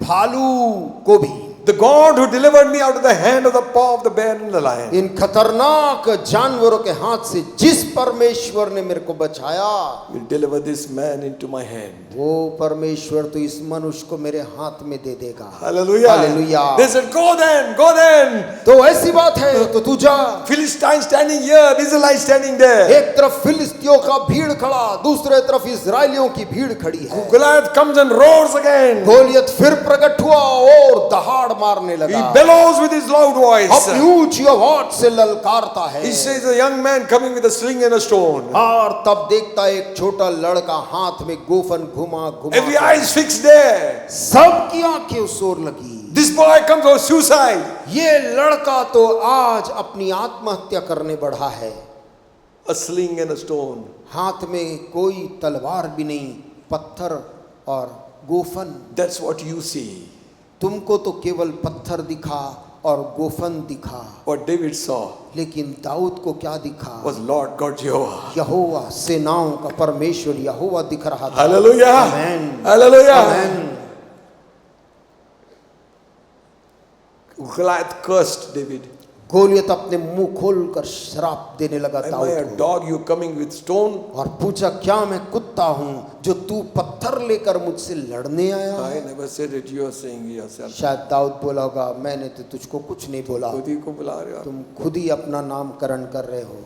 भालू को भी। the God who delivered me out of the hand of the paw of the bear and the lion, इन खतरनाक जानवरों के हाथ से जिस परमेश्वर ने मेरे को बचाया, will deliver this man into my hand. वो परमेश्वर तो इस मनुष्य को मेरे हाथ में दे देगा। Hallelujah. Hallelujah. They said, go then, go then. तो ऐसी बात है तो तू जा। Philistines standing here, Israelites standing there. एक तरफ फिलिस्तियों का भीड़ खड़ा, दूसरे तरफ इस्राएलियों की भीड़ खड़ी है। Goliath comes and roars again. Goliath फिर प्रकट हुआ और दहाड़ मारने He लगा, bellows with his loud voice. अपनी ऊंची आवाज से ललकारता है। He says, a young man coming with a sling and a stone. और तब देखता है एक छोटा लड़का हाथ में गोफन घुमा Every घुमा, eye is fixed there. सबकी आंखें उस ओर लगी। This boy comes for suicide. ये लड़का तो आज अपनी आत्महत्या करने बढ़ा है। A sling and a stone. हाथ में कोई तलवार भी नहीं, पत्थर और गोफन। That's what you see. तुमको तो केवल पत्थर दिखा और गोफन दिखा, What David saw लेकिन दाऊद को क्या दिखा? was Lord God Jehovah. यहोवा, सेनाओं का परमेश्वर यहोवा दिख रहा था। Hallelujah. Amen. Hallelujah. Amen. Goliath cursed David. Goliath अपने मुंह खोलकर श्राप देने लगा Am I a दाऊद को dog, you coming with stone? और पूछा, क्या मैं कुत्ता हूं जो तू पत्थर लेकर मुझसे लड़ने आया? I never said it, you are saying yourself. शायद दाऊद बोला होगा, मैंने तो तुझको कुछ नहीं बोला, खुद ही को बुला रहे हो आप। तुम खुद ही अपना नामकरण कर रहे हो।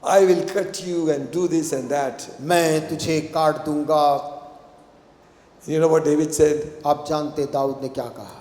I will cut you and do this and that. मैं तुझे काट दूंगा। You know what David said? आप जानते दाऊद ने क्या कहा?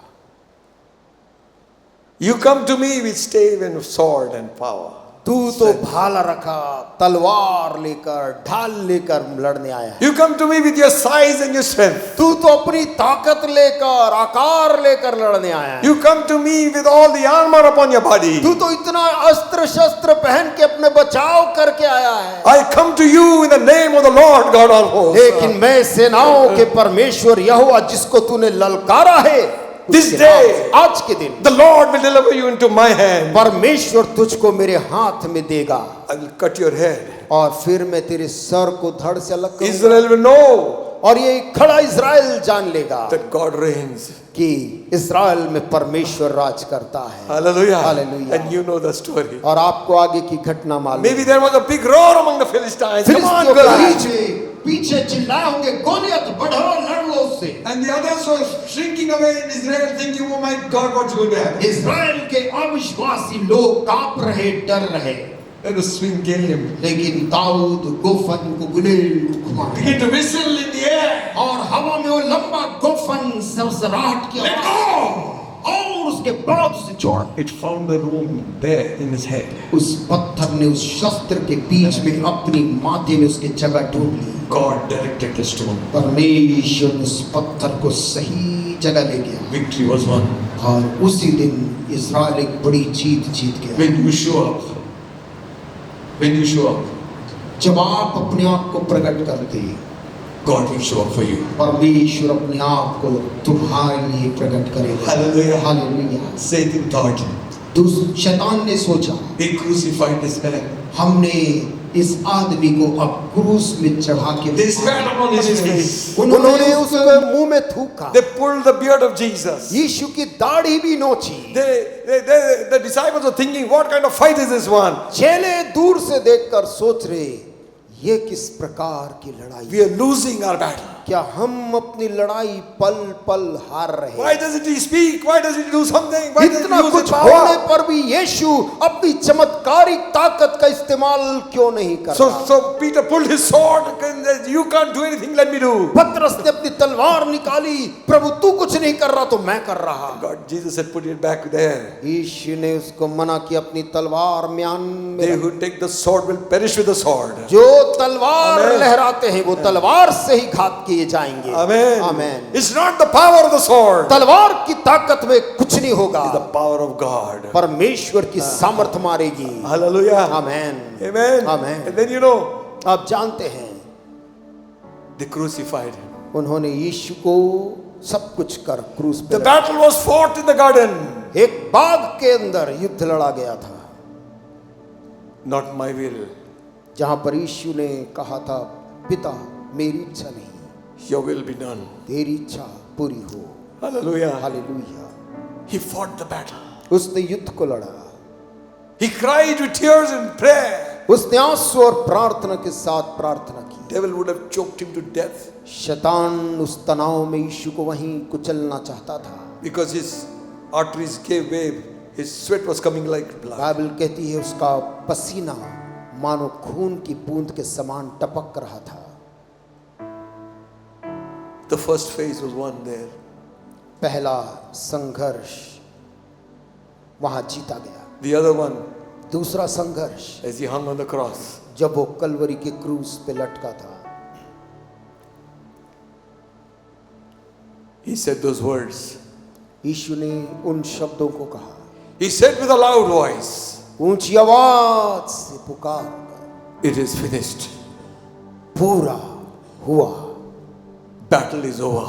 You come to me with stave and sword and power. तू तो भाला रखा, तलवार लेकर, ढाल लेकर लड़ने आया है। You come to me with your size and your strength. तू तो अपनी ताकत लेकर, आकार लेकर लड़ने आया है। You come to me with all the armor upon your body. तू तो इतना अस्त्र शस्त्र पहन के अपने बचाव करके आया है। I come to you in the name of the Lord God Almighty. लेकिन मैं सेनाओं के परमेश्वर यहोवा जिसको तूने ललकारा है, This day, आज के दिन the Lord will deliver you into my hand. परमेश्वर तुझको मेरे हाथ में देगा I will cut your head. और फिर मैं तेरे सर को धड़ से अलग करूंगा। Israel will know और ये खड़ा इज़राइल जान लेगा that God reigns. कि इज़राइल में परमेश्वर राज करता है। Hallelujah. Hallelujah. And you know the story. और आपको आगे की घटना मालूम Maybe there was a big roar among the Philistines. Come on, फिलिस्तियों के Goliath. बीच में पीछे चिल्लाए होंगे, गोलियत बढ़ो, लड़ लो उससे। And the others were shrinking away in Israel, thinking, oh my God, what's going to happen? Israel के अविश्वासी लोग कांप रहे, डर रहे। And the swing came. लेकिन दाऊद गोफन को गुलेल घुमा Begin to whistle in the air. और हवा में वो लंबा गोफन सरसराहट की आवाज और उसके बाद उसे छोड़। It found the room there in his head. उस पत्थर ने उस शस्त्र के बीच में अपनी माथे में उसकी जगह ढूंढ ली। God directed the stone. परमेश्वर ने उस पत्थर को सही जगह ले गया Victory was won. और उसी दिन इज़राइल एक बड़ी जीत जीत गया। When you show up, जब आप अपने आप को प्रकट करते हैं, God will show up for you. परमेश्वर अपने आप को तुम्हारे लिए प्रकट करेगा। Hallelujah. हालेलुया। Satan thought, शैतान ने सोचा, they crucified this man. हमने इस आदमी को अब क्रूस में चढ़ा के They spat upon his face. उन्होंने उसके मुंह में थूका, They pulled the beard of Jesus. यीशु की दाढ़ी भी नोची। The disciples were thinking, what kind of fight is this one? चेले दूर से देखकर सोच रहे, ये किस प्रकार की लड़ाई? We are losing our battle. क्या हम अपनी लड़ाई पल पल हार रहे Why हैं? doesn't he speak? Why doesn't he do something? Why doesn't इतना he use कुछ his होने power? पर भी यीशु अपनी चमत्कारिक ताकत का इस्तेमाल क्यों नहीं करता? So Peter pulled his sword and said, you can't do anything, let me do. पतरस ने अपनी तलवार निकाली, प्रभु तू कुछ नहीं कर रहा तो मैं कर रहा। God, Jesus said, put it back there. यीशु ने उसको मना किया, अपनी तलवार म्यान में They रख। who take the sword will perish with the sword. जो तलवार Amen. लहराते हैं वो तलवार से ही घात किए जाएंगे। Amen. Amen. It's not the power of the sword. तलवार की ताकत में कुछ नहीं होगा, It's the power of God. परमेश्वर की सामर्थ मारेगी। Hallelujah. Amen. Amen. Amen. And then you know, आप जानते हैं they crucified him. उन्होंने यीशु को सब कुछ कर क्रूस पे The battle was fought in the garden. एक बाग के अंदर युद्ध लड़ा गया था, Not my will. जहां पर यीशु ने कहा था, पिता मेरी इच्छा नहीं, your will be done. तेरी इच्छा पूरी हो। Hallelujah. Hallelujah. He fought the battle. उसने युद्ध को लड़ा। He cried with tears and prayer. उसने आंसू और प्रार्थना के साथ प्रार्थना की। Devil would have choked him to death शैतान उस तनाव में यीशु को वहीं कुचलना चाहता था, because his arteries gave way. His sweat was coming like blood. Bible कहती है उसका पसीना मानो खून की बूंद के समान टपक रहा था। The first phase was won there. पहला संघर्ष वहां जीता गया। The other one, दूसरा संघर्ष as he hung on the cross, जब वो कलवरी के क्रूस पे लटका था, he said those words. यीशु ने उन शब्दों को कहा, He said with a loud voice, ऊंची आवाज से पुकार, it is finished. पूरा हुआ। Battle is over.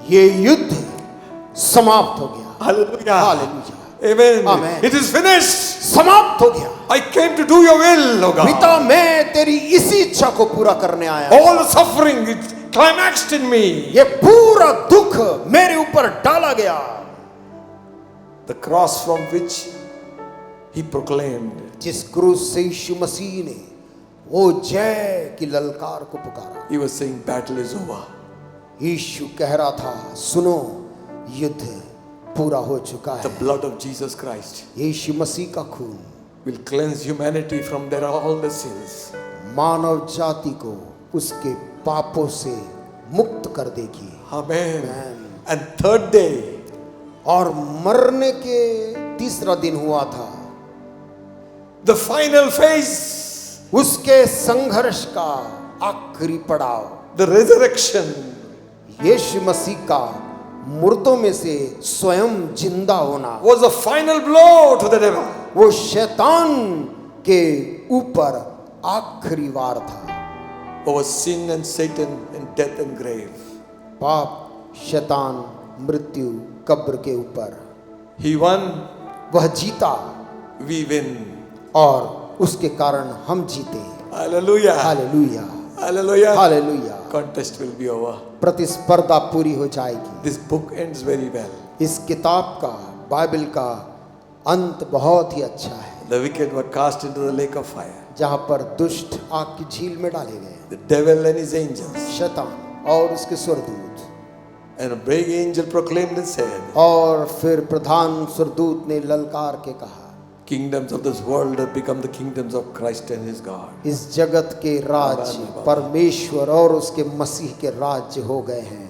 ये युद्ध समाप्त हो गया। Hallelujah. Hallelujah. Amen. Amen. It is finished. समाप्त हो गया। I came to do your will, O God. पिता, मैं तेरी इसी इच्छा को पूरा करने आया। All the suffering, it climaxed in me. ये पूरा दुख मेरे ऊपर डाला गया। The cross from which he proclaimed, जिस क्रूस से यीशु मसीह ने वो जय की ललकार को पुकारा, he was saying, battle is over. यीशु कह रहा था, सुनो, युद्ध पूरा हो चुका The है। blood of Jesus Christ यीशु मसीह का खून will cleanse humanity from their all the sins. मानव जाति को उसके पापों से मुक्त कर देगी। Amen. Amen. And third day, और मरने के तीसरा दिन हुआ था, the final phase, उसके संघर्ष का आखिरी पड़ाव, the resurrection. यीशु मसीह का मुर्दों में से स्वयं जिंदा होना, Was a final blow to the devil. वो शैतान के ऊपर आखिरी वार था। Over sin and Satan and death and grave. पाप, शैतान, मृत्यु, कब्र के ऊपर He won, वह जीता we win. और उसके कारण हम जीते। Hallelujah. Hallelujah, Hallelujah. Hallelujah. Contest will be over. प्रतिस्पर्धा पूरी हो जाएगी। This book ends very well. इस किताब का, बाइबल का अंत बहुत ही अच्छा है, The wicked were cast into the lake of fire. जहाँ पर दुष्ट आग की झील में डाले गए, The devil and his angels. शैतान और उसके स्वर्गदूत। And a big angel proclaimed and said, और फिर प्रधान स्वर्गदूत ने ललकार के कहा, kingdoms of this world have become the kingdoms of Christ and his God. इस जगत के राज्य परमेश्वर और उसके मसीह के राज्य हो गए हैं।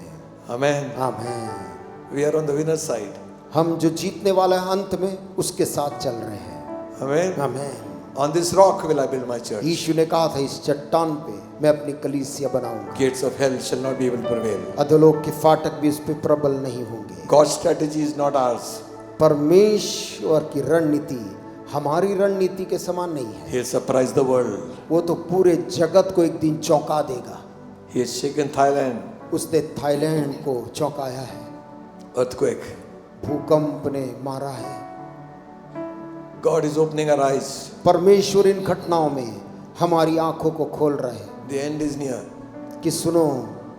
Amen. आमीन। We are on the winner's side. हम जो जीतने वाला है अंत में उसके साथ चल रहे हैं। Amen. आमीन। On this rock will I build my church. यीशु ने कहा था, इस चट्टान पे मैं अपनी कलीसिया बनाऊंगा, Gates of hell shall not be able to prevail. अधोलोक के फाटक भी उस पे प्रबल नहीं होंगे। God's strategy is not ours. परमेश्वर की रणनीति हमारी रणनीति के समान नहीं है। He'll surprise the world. वो तो पूरे जगत को एक दिन चौंका देगा। He has shaken Thailand. उसने थाईलैंड को चौंकाया है। Earthquake. भूकंप ने मारा है। God is opening our eyes. परमेश्वर इन घटनाओं में हमारी आंखों को खोल रहे हैं The end is near. कि सुनो,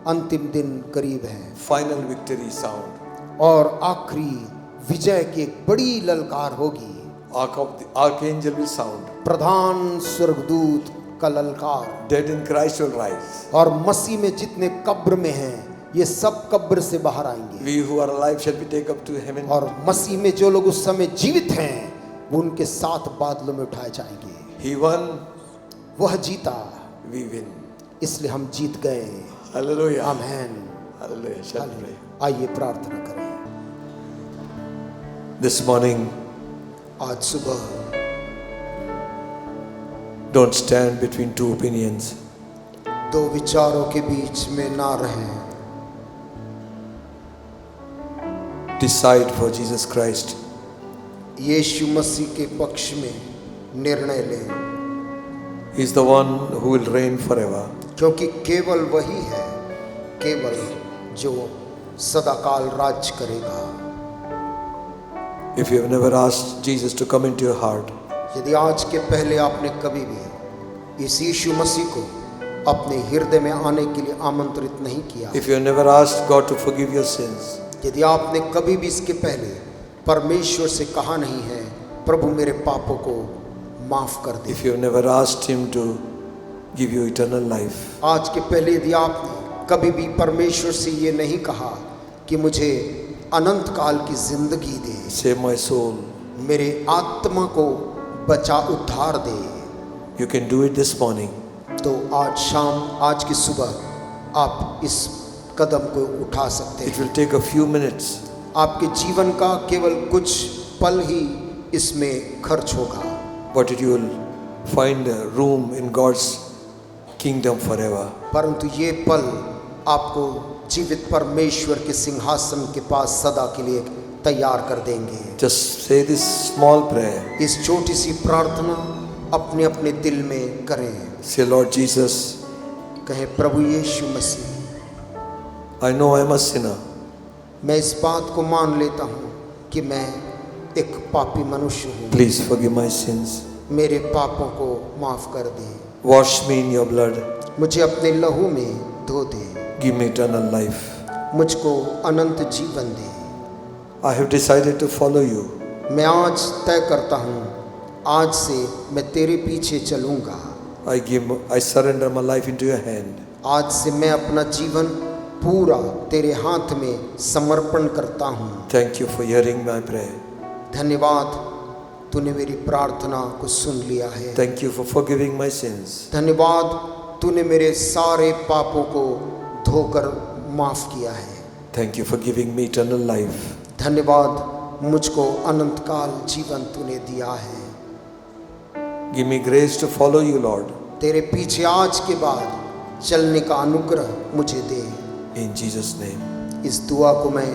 अंतिम दिन करीब है Final victory sound. और आखिरी विजय की एक बड़ी ललकार होगी। Archangel will sound. प्रधान स्वर्गदूत का ललकार। Dead in Christ will rise. और मसीह में जितने कब्र में हैं, ये सब कब्र से बाहर आएंगे। We who are alive shall be taken up to heaven. और मसीह में जो लोग उस समय जीवित हैं, वो उनके साथ बादलों में उठाए जाएंगे। He won. वह जीता, We win. इसलिए हम जीत गए। Hallelujah. आमीन। Hallelujah. Shall we pray? आइए प्रार्थना करें। This morning, आज सुबह don't stand between two opinions. दो विचारों के बीच में ना रहें। Decide for Jesus Christ. यीशु मसीह के पक्ष में निर्णय लें, He is the one who will reign forever. क्योंकि केवल वही है, केवल जो सदाकाल राज करेगा। If you have never asked Jesus to come into your heart, यदि आज के पहले आपने कभी भी इस यीशु मसीह को अपने हृदय में आने के लिए आमंत्रित नहीं किया, if you have never asked God to forgive your sins, यदि आपने कभी भी इसके पहले परमेश्वर से कहा नहीं है प्रभु मेरे पापों को माफ कर दे, if you have never asked Him to give you eternal life, आज के पहले यदि आपने कभी भी परमेश्वर से ये नहीं कहा कि मुझे अनंत काल की जिंदगी दे, save my soul, मेरे आत्मा को बचा उद्धार दे, you can do it this morning. तो आज शाम, आज की सुबह आप इस कदम को उठा सकते It हैं। will take a few minutes. आपके जीवन का केवल कुछ पल ही इसमें खर्च होगा, But you will find a room in God's kingdom forever. परंतु ये पल आपको जीवित परमेश्वर के सिंहासन के पास सदा के लिए तैयार कर देंगे। Just say this small prayer. इस छोटी सी प्रार्थना अपने अपने दिल में करें। Say, Lord Jesus, कहें, प्रभु यीशु मसीह, I know I am a sinner. मैं इस बात को मान लेता हूँ कि मैं एक पापी मनुष्य हूँ, Please forgive my sins. मेरे पापों को माफ कर दे, Wash me in your blood. मुझे अपने लहू में धो दे, Give me eternal life. मुझको अनंत जीवन दे। I have decided to follow you. मैं आज तय करता हूँ, आज से मैं तेरे पीछे चलूँगा। I surrender my life into your hand. आज से मैं अपना जीवन पूरा तेरे हाथ में समर्पण करता हूँ। Thank you for hearing my prayer. धन्यवाद, तूने मेरी प्रार्थना को सुन लिया है। Thank you for forgiving my sins. धन्यवाद, तूने मेरे सारे पापों को धोकर माफ किया है। Thank you for giving me eternal life. धन्यवाद, मुझको अनंत काल जीवन तूने दिया है। Give me grace to follow you, Lord. तेरे पीछे आज के बाद चलने का अनुग्रह मुझे दे। In Jesus' name. इस दुआ को मैं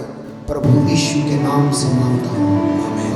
प्रभु यीशु के नाम से मांगता हूँ। Amen.